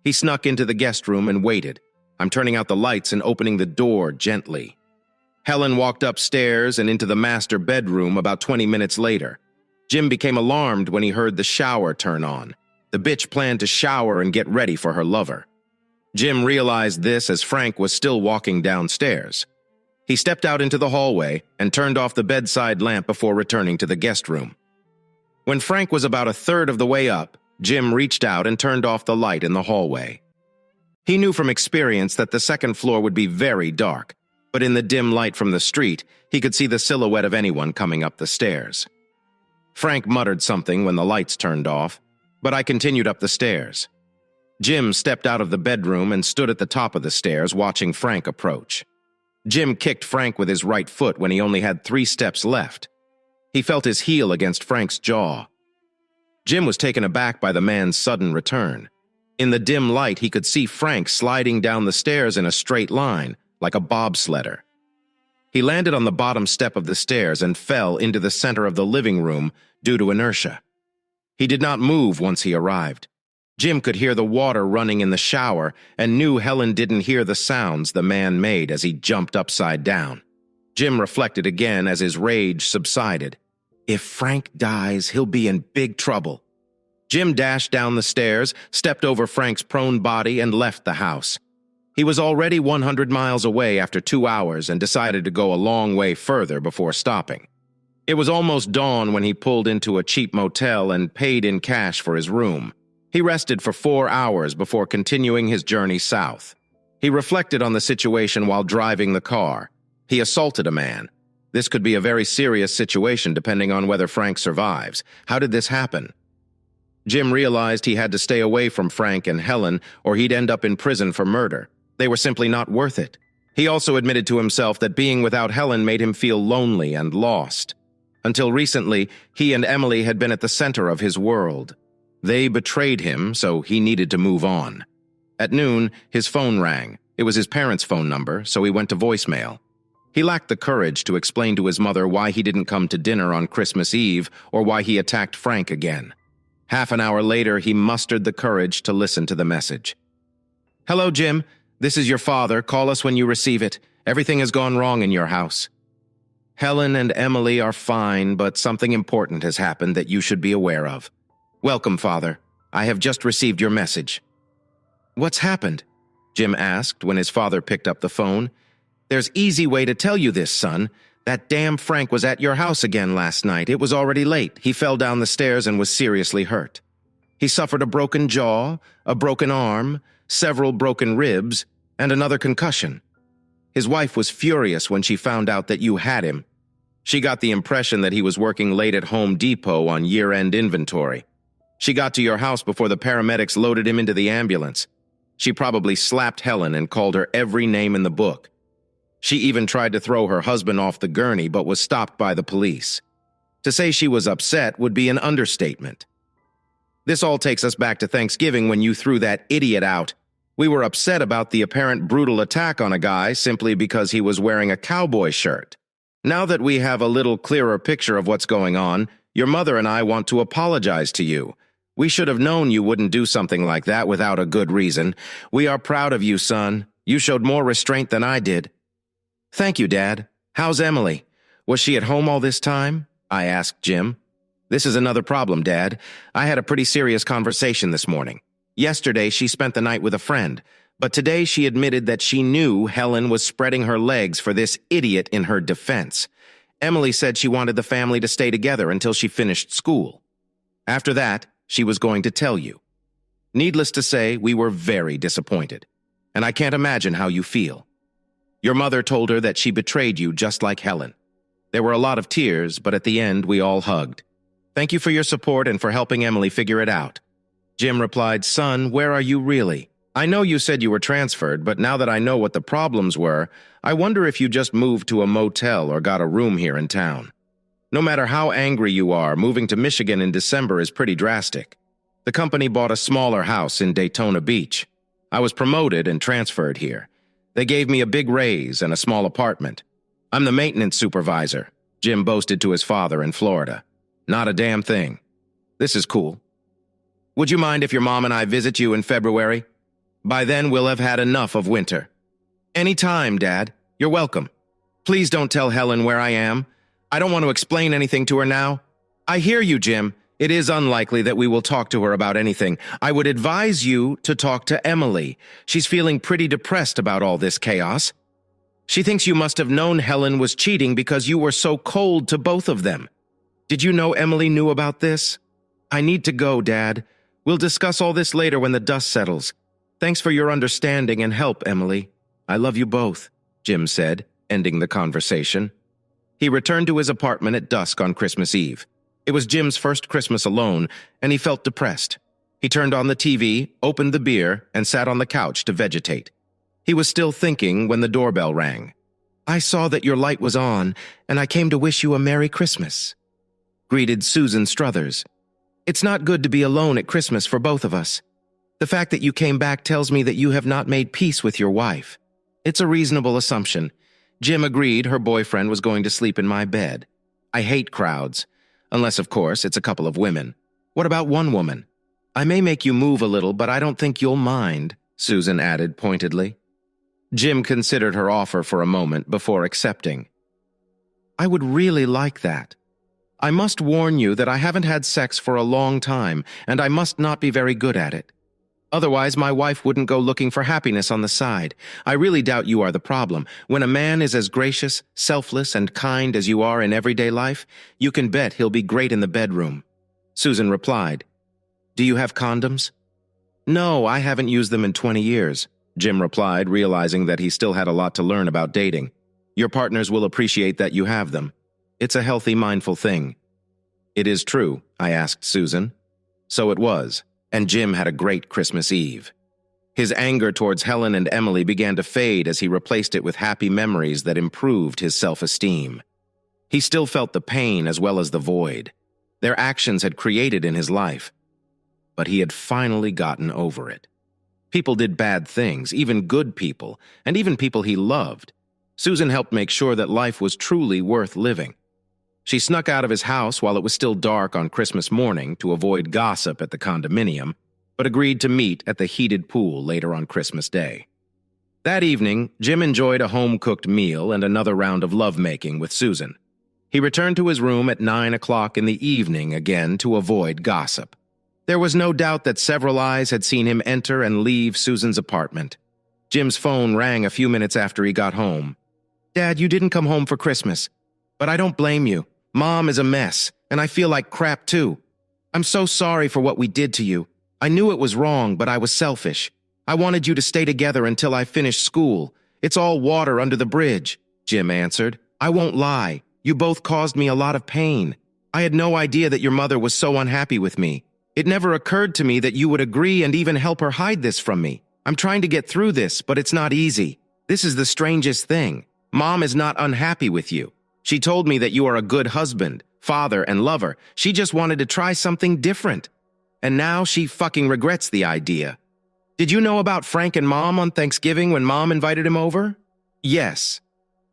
He snuck into the guest room and waited. I'm turning out the lights and opening the door gently. Helen walked upstairs and into the master bedroom about 20 minutes later. Jim became alarmed when he heard the shower turn on. The bitch planned to shower and get ready for her lover. Jim realized this as Frank was still walking downstairs. He stepped out into the hallway and turned off the bedside lamp before returning to the guest room. When Frank was about a third of the way up, Jim reached out and turned off the light in the hallway. He knew from experience that the second floor would be very dark, but in the dim light from the street, he could see the silhouette of anyone coming up the stairs. Frank muttered something when the lights turned off, but I continued up the stairs. Jim stepped out of the bedroom and stood at the top of the stairs watching Frank approach. Jim kicked Frank with his right foot when he only had 3 steps left. He felt his heel against Frank's jaw. Jim was taken aback by the man's sudden return. In the dim light, he could see Frank sliding down the stairs in a straight line, like a bobsledder. He landed on the bottom step of the stairs and fell into the center of the living room due to inertia. He did not move once he arrived. Jim could hear the water running in the shower and knew Helen didn't hear the sounds the man made as he jumped upside down. Jim reflected again as his rage subsided. If Frank dies, he'll be in big trouble. Jim dashed down the stairs, stepped over Frank's prone body, and left the house. He was already 100 miles away after 2 hours and decided to go a long way further before stopping. It was almost dawn when he pulled into a cheap motel and paid in cash for his room. He rested for 4 hours before continuing his journey south. He reflected on the situation while driving the car. He assaulted a man. This could be a very serious situation depending on whether Frank survives. How did this happen? Jim realized he had to stay away from Frank and Helen or he'd end up in prison for murder. They were simply not worth it. He also admitted to himself that being without Helen made him feel lonely and lost. Until recently, he and Emily had been at the center of his world. They betrayed him, so he needed to move on. At noon, his phone rang. It was his parents' phone number, so he went to voicemail. He lacked the courage to explain to his mother why he didn't come to dinner on Christmas Eve or why he attacked Frank again. Half an hour later, he mustered the courage to listen to the message. "Hello, Jim. This is your father. Call us when you receive it. Everything has gone wrong in your house. Helen and Emily are fine, but something important has happened that you should be aware of. Welcome, Father. I have just received your message." "What's happened?" Jim asked when his father picked up the phone. "There's easy way to tell you this, son. That damn Frank was at your house again last night. It was already late. He fell down the stairs and was seriously hurt. He suffered a broken jaw, a broken arm, several broken ribs, and another concussion. His wife was furious when she found out that you had him. She got the impression that he was working late at Home Depot on year-end inventory. She got to your house before the paramedics loaded him into the ambulance. She probably slapped Helen and called her every name in the book. She even tried to throw her husband off the gurney but was stopped by the police. To say she was upset would be an understatement. This all takes us back to Thanksgiving when you threw that idiot out. We were upset about the apparent brutal attack on a guy simply because he was wearing a cowboy shirt. Now that we have a little clearer picture of what's going on, your mother and I want to apologize to you. We should have known you wouldn't do something like that without a good reason. We are proud of you, son. You showed more restraint than I did." "Thank you, Dad. How's Emily? Was she at home all this time?" I asked Jim. "This is another problem, Dad. I had a pretty serious conversation this morning. Yesterday, she spent the night with a friend, but today she admitted that she knew Helen was spreading her legs for this idiot in her defense. Emily said she wanted the family to stay together until she finished school. After that, she was going to tell you. Needless to say, we were very disappointed, and I can't imagine how you feel. Your mother told her that she betrayed you just like Helen. There were a lot of tears, but at the end, we all hugged. Thank you for your support and for helping Emily figure it out." Jim replied, "Son, where are you really? I know you said you were transferred, but now that I know what the problems were, I wonder if you just moved to a motel or got a room here in town. No matter how angry you are, moving to Michigan in December is pretty drastic. The company bought a smaller house in Daytona Beach. I was promoted and transferred here. They gave me a big raise and a small apartment. I'm the maintenance supervisor," Jim boasted to his father in Florida. "Not a damn thing. This is cool. Would you mind if your mom and I visit you in February? By then, we'll have had enough of winter." "Any time, Dad. You're welcome. Please don't tell Helen where I am. I don't want to explain anything to her now." "I hear you, Jim. It is unlikely that we will talk to her about anything. I would advise you to talk to Emily. She's feeling pretty depressed about all this chaos. She thinks you must have known Helen was cheating because you were so cold to both of them. Did you know Emily knew about this? I need to go, Dad. We'll discuss all this later when the dust settles. Thanks for your understanding and help, Emily. I love you both," Jim said, ending the conversation. He returned to his apartment at dusk on Christmas Eve. It was Jim's first Christmas alone, and he felt depressed. He turned on the TV, opened the beer, and sat on the couch to vegetate. He was still thinking when the doorbell rang. "I saw that your light was on, and I came to wish you a Merry Christmas," greeted Susan Struthers. "It's not good to be alone at Christmas for both of us. The fact that you came back tells me that you have not made peace with your wife." "It's a reasonable assumption." Jim agreed her boyfriend was going to sleep in my bed. "I hate crowds, unless, of course, it's a couple of women. What about one woman?" "I may make you move a little, but I don't think you'll mind," Susan added pointedly. Jim considered her offer for a moment before accepting. "I would really like that. I must warn you that I haven't had sex for a long time, and I must not be very good at it. Otherwise, my wife wouldn't go looking for happiness on the side. I really doubt you are the problem. When a man is as gracious, selfless, and kind as you are in everyday life, you can bet he'll be great in the bedroom." Susan replied, "Do you have condoms?" "No, I haven't used them in 20 years, Jim replied, realizing that he still had a lot to learn about dating. "Your partners will appreciate that you have them. It's a healthy, mindful thing." "It is true?" I asked Susan. So it was, and Jim had a great Christmas Eve. His anger towards Helen and Emily began to fade as he replaced it with happy memories that improved his self-esteem. He still felt the pain as well as the void their actions had created in his life, but he had finally gotten over it. People did bad things, even good people, and even people he loved. Susan helped make sure that life was truly worth living. She snuck out of his house while it was still dark on Christmas morning to avoid gossip at the condominium, but agreed to meet at the heated pool later on Christmas Day. That evening, Jim enjoyed a home-cooked meal and another round of lovemaking with Susan. He returned to his room at 9 o'clock in the evening again to avoid gossip. There was no doubt that several eyes had seen him enter and leave Susan's apartment. Jim's phone rang a few minutes after he got home. "Dad, you didn't come home for Christmas. But I don't blame you. Mom is a mess, and I feel like crap too. I'm so sorry for what we did to you. I knew it was wrong, but I was selfish. I wanted you to stay together until I finished school. It's all water under the bridge," Jim answered. "I won't lie. You both caused me a lot of pain. I had no idea that your mother was so unhappy with me. It never occurred to me that you would agree and even help her hide this from me. I'm trying to get through this, but it's not easy. This is the strangest thing. Mom is not unhappy with you. She told me that you are a good husband, father, and lover. She just wanted to try something different. And now she fucking regrets the idea. Did you know about Frank and Mom on Thanksgiving when Mom invited him over?" "Yes.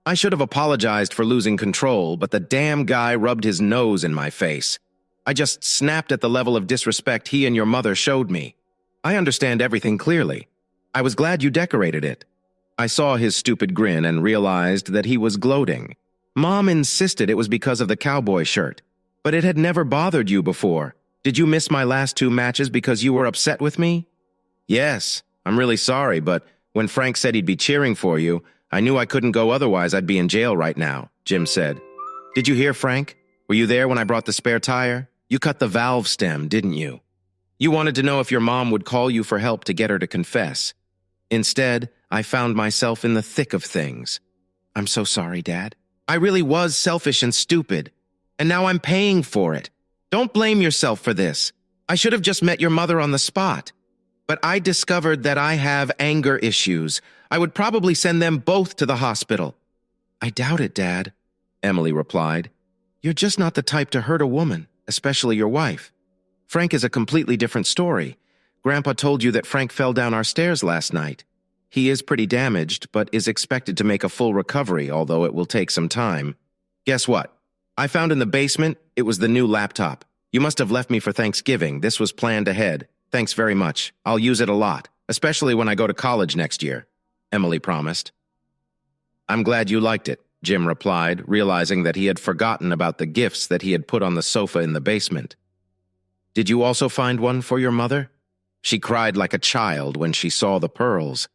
I should have apologized for losing control, but the damn guy rubbed his nose in my face. I just snapped at the level of disrespect he and your mother showed me. I understand everything clearly. I was glad you decorated it." I saw his stupid grin and realized that he was gloating. "Mom insisted it was because of the cowboy shirt. But it had never bothered you before. Did you miss my last 2 matches because you were upset with me?" "Yes, I'm really sorry, but when Frank said he'd be cheering for you, I knew I couldn't go otherwise I'd be in jail right now," Jim said. "Did you hear Frank? Were you there when I brought the spare tire? You cut the valve stem, didn't you? You wanted to know if your mom would call you for help to get her to confess. Instead, I found myself in the thick of things. I'm so sorry, Dad. I really was selfish and stupid. And now I'm paying for it. Don't blame yourself for this. I should have just met your mother on the spot. But I discovered that I have anger issues. I would probably send them both to the hospital." "I doubt it, Dad," Emily replied. "You're just not the type to hurt a woman, especially your wife. Frank is a completely different story. Grandpa told you that Frank fell down our stairs last night. He is pretty damaged, but is expected to make a full recovery, although it will take some time. Guess what? I found in the basement, it was the new laptop. You must have left me for Thanksgiving. This was planned ahead. Thanks very much. I'll use it a lot, especially when I go to college next year," Emily promised. "I'm glad you liked it," Jim replied, realizing that he had forgotten about the gifts that he had put on the sofa in the basement. "Did you also find one for your mother?" She cried like a child when she saw the pearls.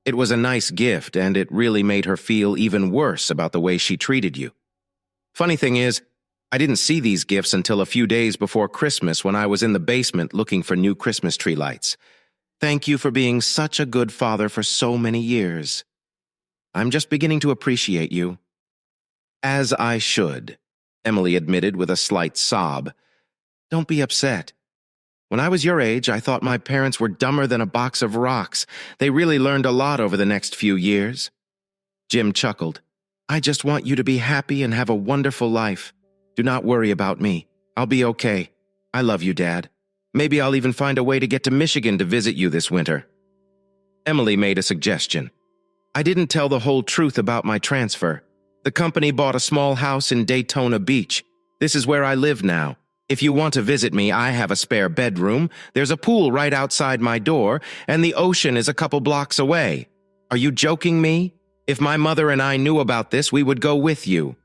It was a nice gift, and it really made her feel even worse about the way she treated you. Funny thing is, I didn't see these gifts until a few days before Christmas when I was in the basement looking for new Christmas tree lights. Thank you for being such a good father for so many years. I'm just beginning to appreciate you." "As I should," Emily admitted with a slight sob. "Don't be upset. When I was your age, I thought my parents were dumber than a box of rocks. They really learned a lot over the next few years." Jim chuckled. "I just want you to be happy and have a wonderful life. Do not worry about me. I'll be okay. I love you, Dad. Maybe I'll even find a way to get to Michigan to visit you this winter." Emily made a suggestion. "I didn't tell the whole truth about my transfer. The company bought a small house in Daytona Beach. This is where I live now. If you want to visit me, I have a spare bedroom. There's a pool right outside my door, and the ocean is a couple blocks away. Are you joking me? If my mother and I knew about this, we would go with you.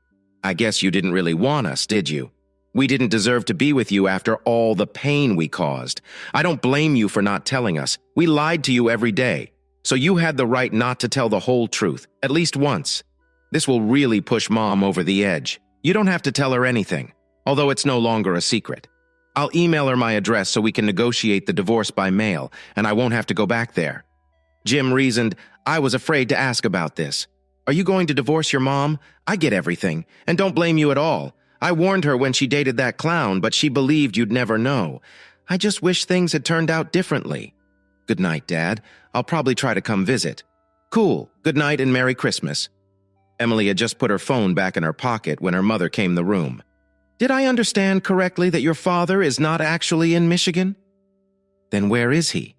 I guess you didn't really want us, did you? We didn't deserve to be with you after all the pain we caused. I don't blame you for not telling us. We lied to you every day. So you had the right not to tell the whole truth, at least once. This will really push Mom over the edge. You don't have to tell her anything, although it's no longer a secret. I'll email her my address so we can negotiate the divorce by mail, and I won't have to go back there." Jim reasoned, "I was afraid to ask about this. Are you going to divorce your mom? I get everything, and don't blame you at all. I warned her when she dated that clown, but she believed you'd never know. I just wish things had turned out differently. Good night, Dad. I'll probably try to come visit." "Cool. Good night and Merry Christmas." Emily had just put her phone back in her pocket when her mother came the room. "Did I understand correctly that your father is not actually in Michigan?" "Then where is he?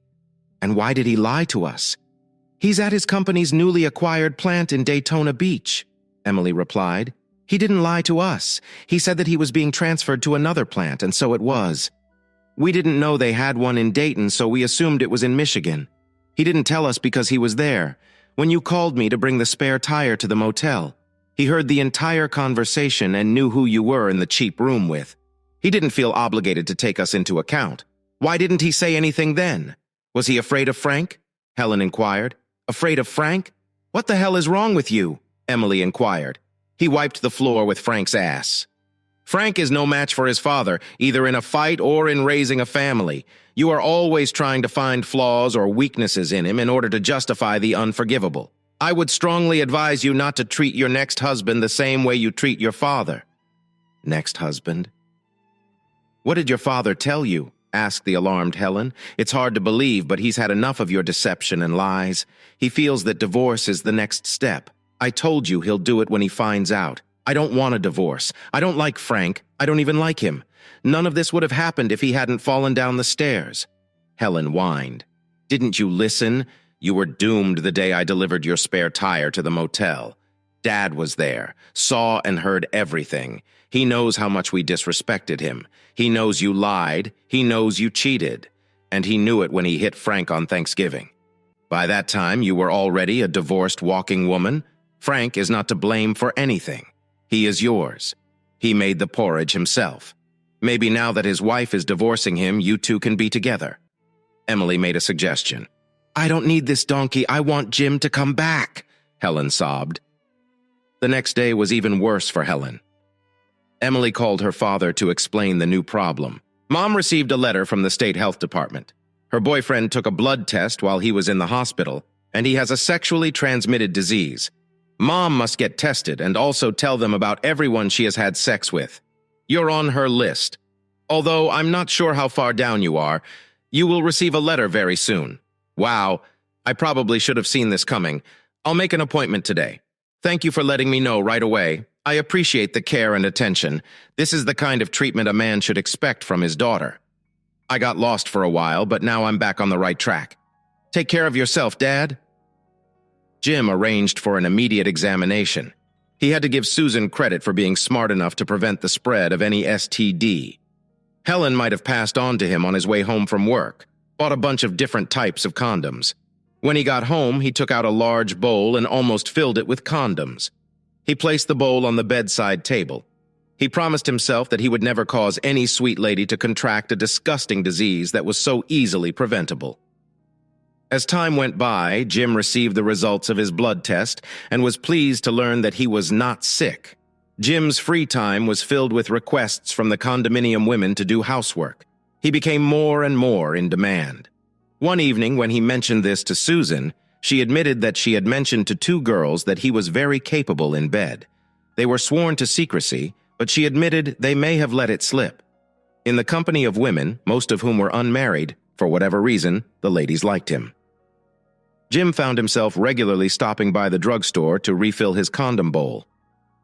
And why did he lie to us?" "He's at his company's newly acquired plant in Daytona Beach," Emily replied. "He didn't lie to us. He said that he was being transferred to another plant, and so it was. We didn't know they had one in Dayton, so we assumed it was in Michigan. He didn't tell us because he was there. When you called me to bring the spare tire to the motel, he heard the entire conversation and knew who you were in the cheap room with. He didn't feel obligated to take us into account. Why didn't he say anything then? Was he afraid of Frank?" Helen inquired. "Afraid of Frank? What the hell is wrong with you?" Emily inquired. He wiped the floor with Frank's ass. "Frank is no match for his father, either in a fight or in raising a family. You are always trying to find flaws or weaknesses in him in order to justify the unforgivable. I would strongly advise you not to treat your next husband the same way you treat your father." "Next husband?" "What did your father tell you?" asked the alarmed Helen. "It's hard to believe, but he's had enough of your deception and lies. He feels that divorce is the next step. I told you he'll do it when he finds out. I don't want a divorce. I don't like Frank. I don't even like him. None of this would have happened if he hadn't fallen down the stairs." Helen whined. "Didn't you listen? You were doomed the day I delivered your spare tire to the motel. Dad was there, saw and heard everything. He knows how much we disrespected him. He knows you lied. He knows you cheated. And he knew it when he hit Frank on Thanksgiving. By that time, you were already a divorced walking woman. Frank is not to blame for anything. He is yours. He made the porridge himself. Maybe now that his wife is divorcing him, you two can be together." Emily made a suggestion. "I don't need this donkey. I want Jim to come back," Helen sobbed. The next day was even worse for Helen. Emily called her father to explain the new problem. Mom received a letter from the state health department. Her boyfriend took a blood test while he was in the hospital, and he has a sexually transmitted disease. Mom must get tested and also tell them about everyone she has had sex with. You're on her list. Although I'm not sure how far down you are, you will receive a letter very soon. Wow, I probably should have seen this coming. I'll make an appointment today. Thank you for letting me know right away. I appreciate the care and attention. This is the kind of treatment a man should expect from his daughter. I got lost for a while, but now I'm back on the right track. Take care of yourself, Dad." Jim arranged for an immediate examination. He had to give Susan credit for being smart enough to prevent the spread of any STD. Helen might have passed on to him on his way home from work, bought a bunch of different types of condoms. When he got home, he took out a large bowl and almost filled it with condoms. He placed the bowl on the bedside table. He promised himself that he would never cause any sweet lady to contract a disgusting disease that was so easily preventable. As time went by, Jim received the results of his blood test and was pleased to learn that he was not sick. Jim's free time was filled with requests from the condominium women to do housework. He became more and more in demand. One evening, when he mentioned this to Susan, she admitted that she had mentioned to two girls that he was very capable in bed. They were sworn to secrecy, but she admitted they may have let it slip. In the company of women, most of whom were unmarried, for whatever reason, the ladies liked him. Jim found himself regularly stopping by the drugstore to refill his condom bowl.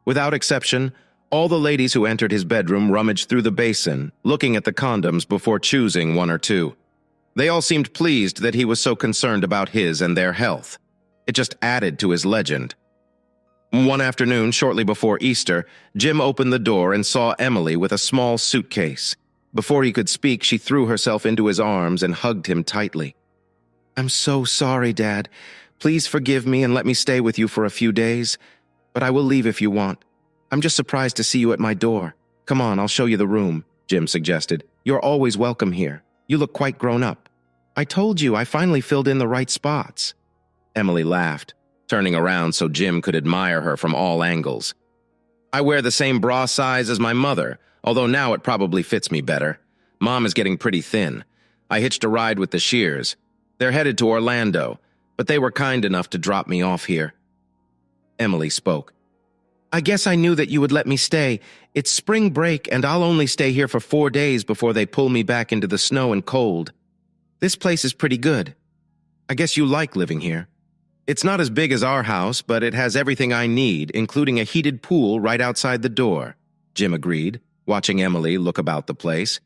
Without exception, all the ladies who entered his bedroom rummaged through the basin, looking at the condoms before choosing one or two. They all seemed pleased that he was so concerned about his and their health. It just added to his legend. One afternoon, shortly before Easter, Jim opened the door and saw Emily with a small suitcase. Before he could speak, she threw herself into his arms and hugged him tightly. "I'm so sorry, Dad. Please forgive me and let me stay with you for a few days. But I will leave if you want. I'm just surprised to see you at my door. Come on, I'll show you the room," Jim suggested. "You're always welcome here. You look quite grown up." "I told you, I finally filled in the right spots." Emily laughed, turning around so Jim could admire her from all angles. "I wear the same bra size as my mother, although now it probably fits me better. Mom is getting pretty thin. I hitched a ride with the Shears. They're headed to Orlando, but they were kind enough to drop me off here." Emily spoke. "I guess I knew that you would let me stay. It's spring break, and I'll only stay here for 4 days before they pull me back into the snow and cold. This place is pretty good. I guess you like living here. It's not as big as our house, but it has everything I need, including a heated pool right outside the door," Jim agreed, watching Emily look about the place.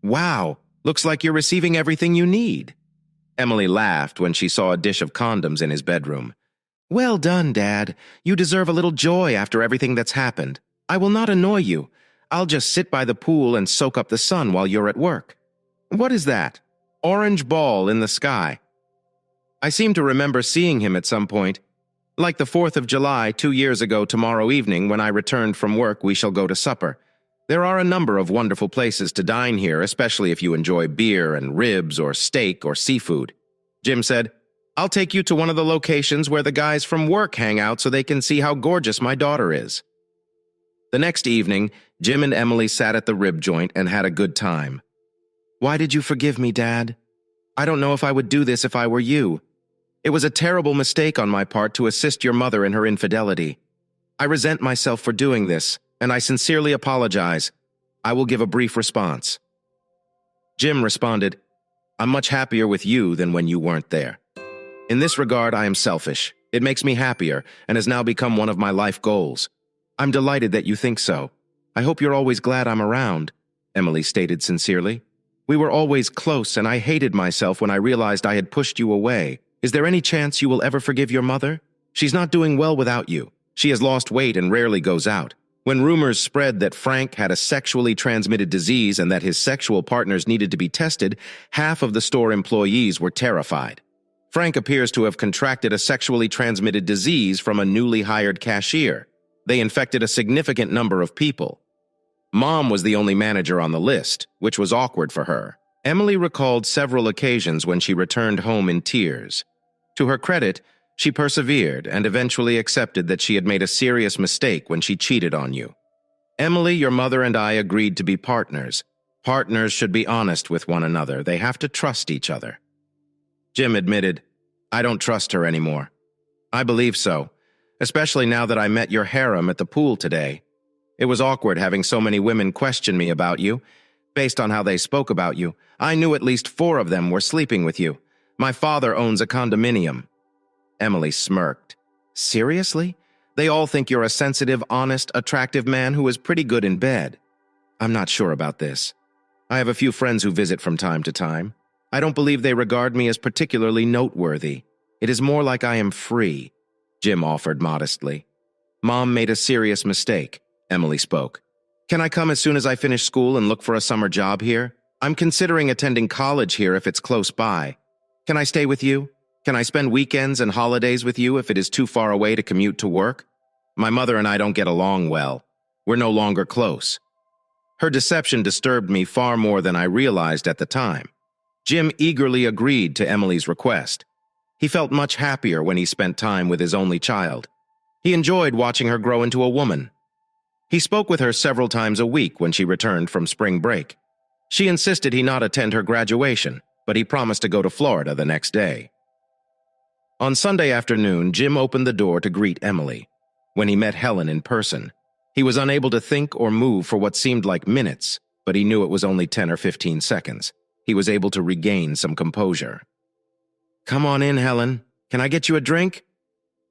"Wow, looks like you're receiving everything you need." Emily laughed when she saw a dish of condoms in his bedroom. "Well done, Dad. You deserve a little joy after everything that's happened. I will not annoy you. I'll just sit by the pool and soak up the sun while you're at work." "What is that? Orange ball in the sky." I seem to remember seeing him at some point. "Like the 4th of July 2 years ago tomorrow evening when I returned from work, we shall go to supper. There are a number of wonderful places to dine here, especially if you enjoy beer and ribs or steak or seafood." Jim said, "I'll take you to one of the locations where the guys from work hang out so they can see how gorgeous my daughter is." The next evening, Jim and Emily sat at the rib joint and had a good time. "Why did you forgive me, Dad? I don't know if I would do this if I were you. It was a terrible mistake on my part to assist your mother in her infidelity. I resent myself for doing this, and I sincerely apologize. I will give a brief response." Jim responded, "I'm much happier with you than when you weren't there. In this regard, I am selfish. It makes me happier and has now become one of my life goals. I'm delighted that you think so. I hope you're always glad I'm around," Emily stated sincerely. "We were always close, and I hated myself when I realized I had pushed you away. Is there any chance you will ever forgive your mother? She's not doing well without you. She has lost weight and rarely goes out. When rumors spread that Frank had a sexually transmitted disease and that his sexual partners needed to be tested, half of the store employees were terrified. Frank appears to have contracted a sexually transmitted disease from a newly hired cashier. They infected a significant number of people. Mom was the only manager on the list, which was awkward for her. Emily recalled several occasions when she returned home in tears. To her credit, she persevered and eventually accepted that she had made a serious mistake when she cheated on you. "Emily, your mother and I agreed to be partners. Partners should be honest with one another. They have to trust each other." Jim admitted, "I don't trust her anymore." "I believe so, especially now that I met your harem at the pool today. It was awkward having so many women question me about you. Based on how they spoke about you, I knew at least 4 of them were sleeping with you. My father owns a condominium." Emily smirked. "Seriously? They all think you're a sensitive, honest, attractive man who is pretty good in bed." "I'm not sure about this. I have a few friends who visit from time to time. I don't believe they regard me as particularly noteworthy. It is more like I am free," Jim offered modestly. "Mom made a serious mistake," Emily spoke. "Can I come as soon as I finish school and look for a summer job here? I'm considering attending college here if it's close by. Can I stay with you? Can I spend weekends and holidays with you if it is too far away to commute to work? My mother and I don't get along well. We're no longer close." Her deception disturbed me far more than I realized at the time. Jim eagerly agreed to Emily's request. He felt much happier when he spent time with his only child. He enjoyed watching her grow into a woman. He spoke with her several times a week when she returned from spring break. She insisted he not attend her graduation, but he promised to go to Florida the next day. On Sunday afternoon, Jim opened the door to greet Emily. When he met Helen in person, he was unable to think or move for what seemed like minutes. but he knew it was only 10 or 15 seconds. He was able to regain some composure. "Come on in, Helen. Can I get you a drink?"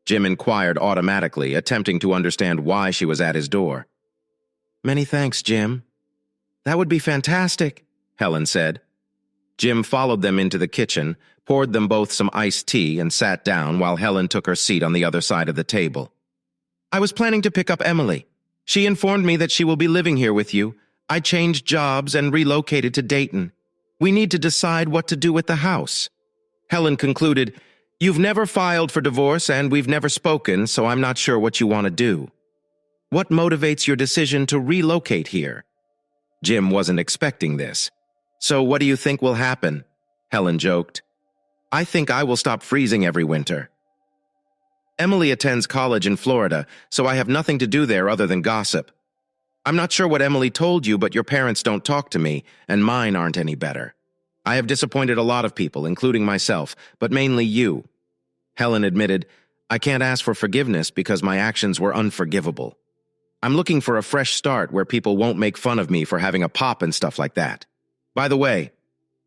Jim inquired automatically, attempting to understand why she was at his door. "Many thanks, Jim." "That would be fantastic," Helen said. Jim followed them into the kitchen, poured them both some iced tea, and sat down while Helen took her seat on the other side of the table. "I was planning to pick up Emily. She informed me that she will be living here with you. I changed jobs and relocated to Dayton. We need to decide what to do with the house." Helen concluded, "You've never filed for divorce and we've never spoken, so I'm not sure what you want to do. What motivates your decision to relocate here?" Jim wasn't expecting this. "So what do you think will happen?" Helen joked. "I think I will stop freezing every winter. Emily attends college in Florida, so I have nothing to do there other than gossip. I'm not sure what Emily told you, but your parents don't talk to me, and mine aren't any better. I have disappointed a lot of people, including myself, but mainly you." Helen admitted, "I can't ask for forgiveness because my actions were unforgivable. I'm looking for a fresh start where people won't make fun of me for having a pop and stuff like that. By the way,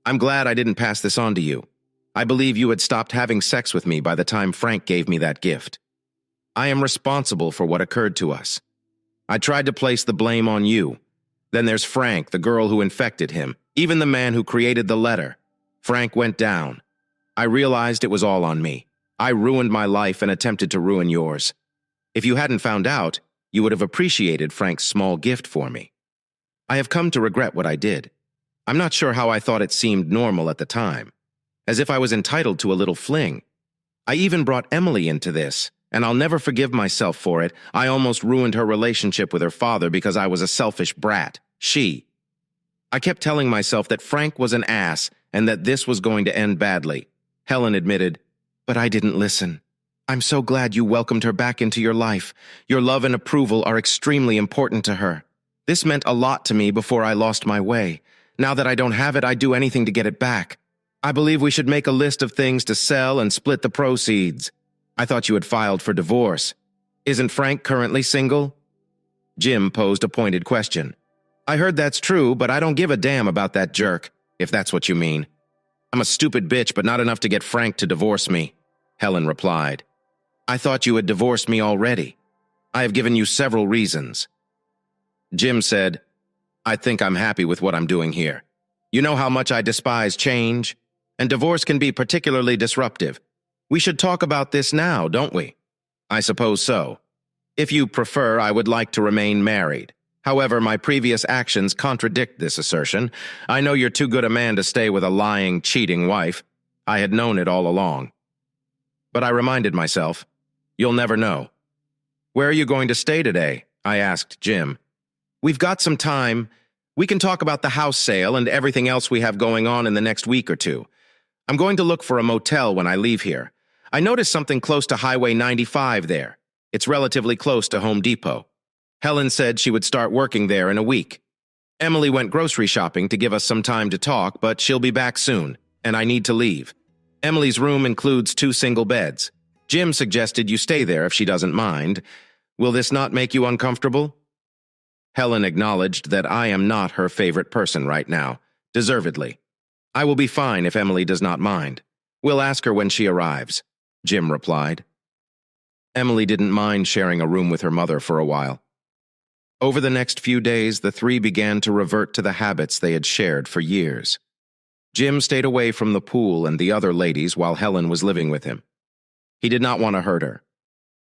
I'm glad I didn't pass this on to you. I believe you had stopped having sex with me by the time Frank gave me that gift. I am responsible for what occurred to us. I tried to place the blame on you. Then there's Frank, the girl who infected him, even the man who created the letter. Frank went down. I realized it was all on me. I ruined my life and attempted to ruin yours. If you hadn't found out, you would have appreciated Frank's small gift for me. I have come to regret what I did. I'm not sure how I thought it seemed normal at the time, as if I was entitled to a little fling. I even brought Emily into this, and I'll never forgive myself for it. I almost ruined her relationship with her father because I was a selfish brat. I kept telling myself that Frank was an ass and that this was going to end badly." Helen admitted, "But I didn't listen. I'm so glad you welcomed her back into your life. Your love and approval are extremely important to her. This meant a lot to me before I lost my way. Now that I don't have it, I'd do anything to get it back. I believe we should make a list of things to sell and split the proceeds. I thought you had filed for divorce. Isn't Frank currently single?" Jim posed a pointed question. "I heard that's true, but I don't give a damn about that jerk, if that's what you mean. I'm a stupid bitch, but not enough to get Frank to divorce me," Helen replied. "I thought you had divorced me already. I have given you several reasons." Jim said, "I think I'm happy with what I'm doing here. You know how much I despise change, and divorce can be particularly disruptive. We should talk about this now, don't we?" "I suppose so. If you prefer, I would like to remain married. However, my previous actions contradict this assertion. I know you're too good a man to stay with a lying, cheating wife. I had known it all along. But I reminded myself, you'll never know." "Where are you going to stay today?" I asked Jim. "We've got some time. We can talk about the house sale and everything else we have going on in the next week or two. I'm going to look for a motel when I leave here. I noticed something close to Highway 95 there. It's relatively close to Home Depot. Helen said she would start working there in a week. Emily went grocery shopping to give us some time to talk, but she'll be back soon, and I need to leave. Emily's room includes 2 single beds. Jim suggested you stay there if she doesn't mind. Will this not make you uncomfortable?" Helen acknowledged that I am not her favorite person right now, deservedly. "I will be fine if Emily does not mind. We'll ask her when she arrives," Jim replied. Emily didn't mind sharing a room with her mother for a while. Over the next few days, the three began to revert to the habits they had shared for years. Jim stayed away from the pool and the other ladies while Helen was living with him. He did not want to hurt her.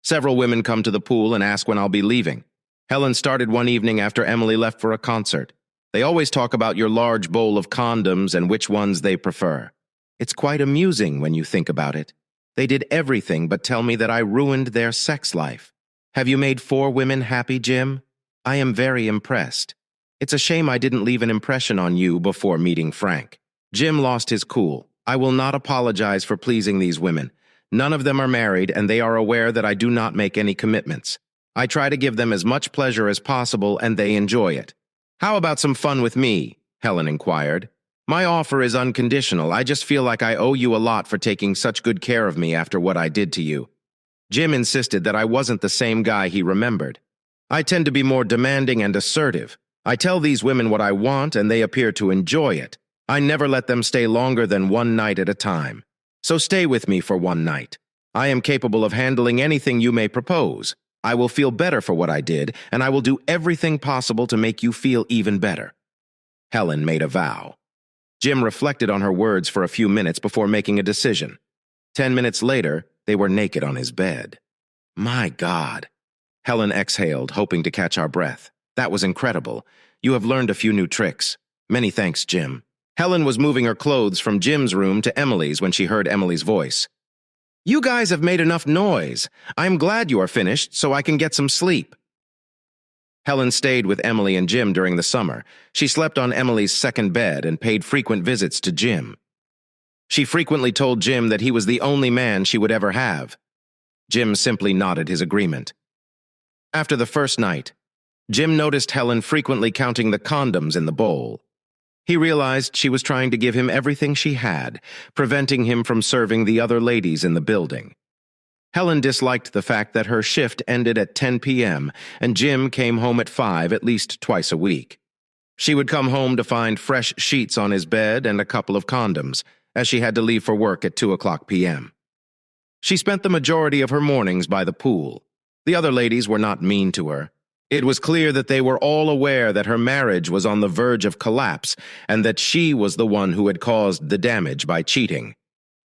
Several women come to the pool and ask when I'll be leaving. Helen started one evening after Emily left for a concert. They always talk about your large bowl of condoms and which ones they prefer. It's quite amusing when you think about it. They did everything but tell me that I ruined their sex life. Have you made 4 women happy, Jim? I am very impressed. It's a shame I didn't leave an impression on you before meeting Frank." Jim lost his cool. "I will not apologize for pleasing these women. None of them are married, and they are aware that I do not make any commitments. I try to give them as much pleasure as possible, and they enjoy it." "How about some fun with me?" Helen inquired. "My offer is unconditional. I just feel like I owe you a lot for taking such good care of me after what I did to you." Jim insisted that I wasn't the same guy he remembered. "I tend to be more demanding and assertive. I tell these women what I want, and they appear to enjoy it. I never let them stay longer than one night at a time. So stay with me for one night. I am capable of handling anything you may propose. I will feel better for what I did, and I will do everything possible to make you feel even better." Helen made a vow. Jim reflected on her words for a few minutes before making a decision. 10 minutes later, they were naked on his bed. "My God." Helen exhaled, hoping to catch our breath. "That was incredible. You have learned a few new tricks. Many thanks, Jim." Helen was moving her clothes from Jim's room to Emily's when she heard Emily's voice. "You guys have made enough noise. I'm glad you are finished so I can get some sleep." Helen stayed with Emily and Jim during the summer. She slept on Emily's second bed and paid frequent visits to Jim. She frequently told Jim that he was the only man she would ever have. Jim simply nodded his agreement. After the first night, Jim noticed Helen frequently counting the condoms in the bowl. He realized she was trying to give him everything she had, preventing him from serving the other ladies in the building. Helen disliked the fact that her shift ended at 10 p.m. and Jim came home at 5 at least twice a week. She would come home to find fresh sheets on his bed and a couple of condoms, as she had to leave for work at 2 p.m. She spent the majority of her mornings by the pool. The other ladies were not mean to her. It was clear that they were all aware that her marriage was on the verge of collapse and that she was the one who had caused the damage by cheating.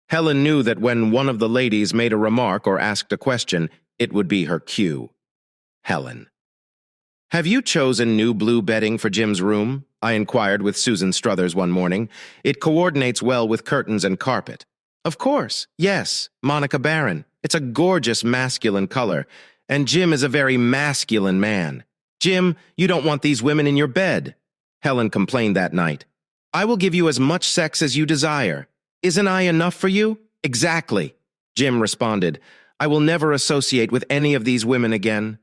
Helen knew that when one of the ladies made a remark or asked a question, it would be her cue. Helen. "Have you chosen new blue bedding for Jim's room?" I inquired with Susan Struthers one morning. "It coordinates well with curtains and carpet." "Of course, yes, Monica Barron. It's a gorgeous masculine color, and Jim is a very masculine man. Jim, you don't want these women in your bed," Helen complained that night. "I will give you as much sex as you desire. Isn't I enough for you?" "Exactly," Jim responded. "I will never associate with any of these women again."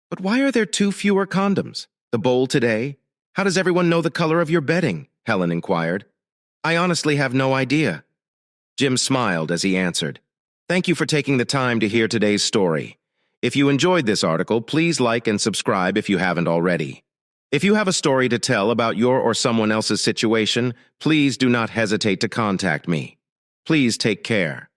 "But why are there 2 fewer condoms? The bowl today? How does everyone know the color of your bedding?" Helen inquired. "I honestly have no idea." Jim smiled as he answered. "Thank you for taking the time to hear today's story. If you enjoyed this article, please like and subscribe if you haven't already. If you have a story to tell about your or someone else's situation, please do not hesitate to contact me. Please take care.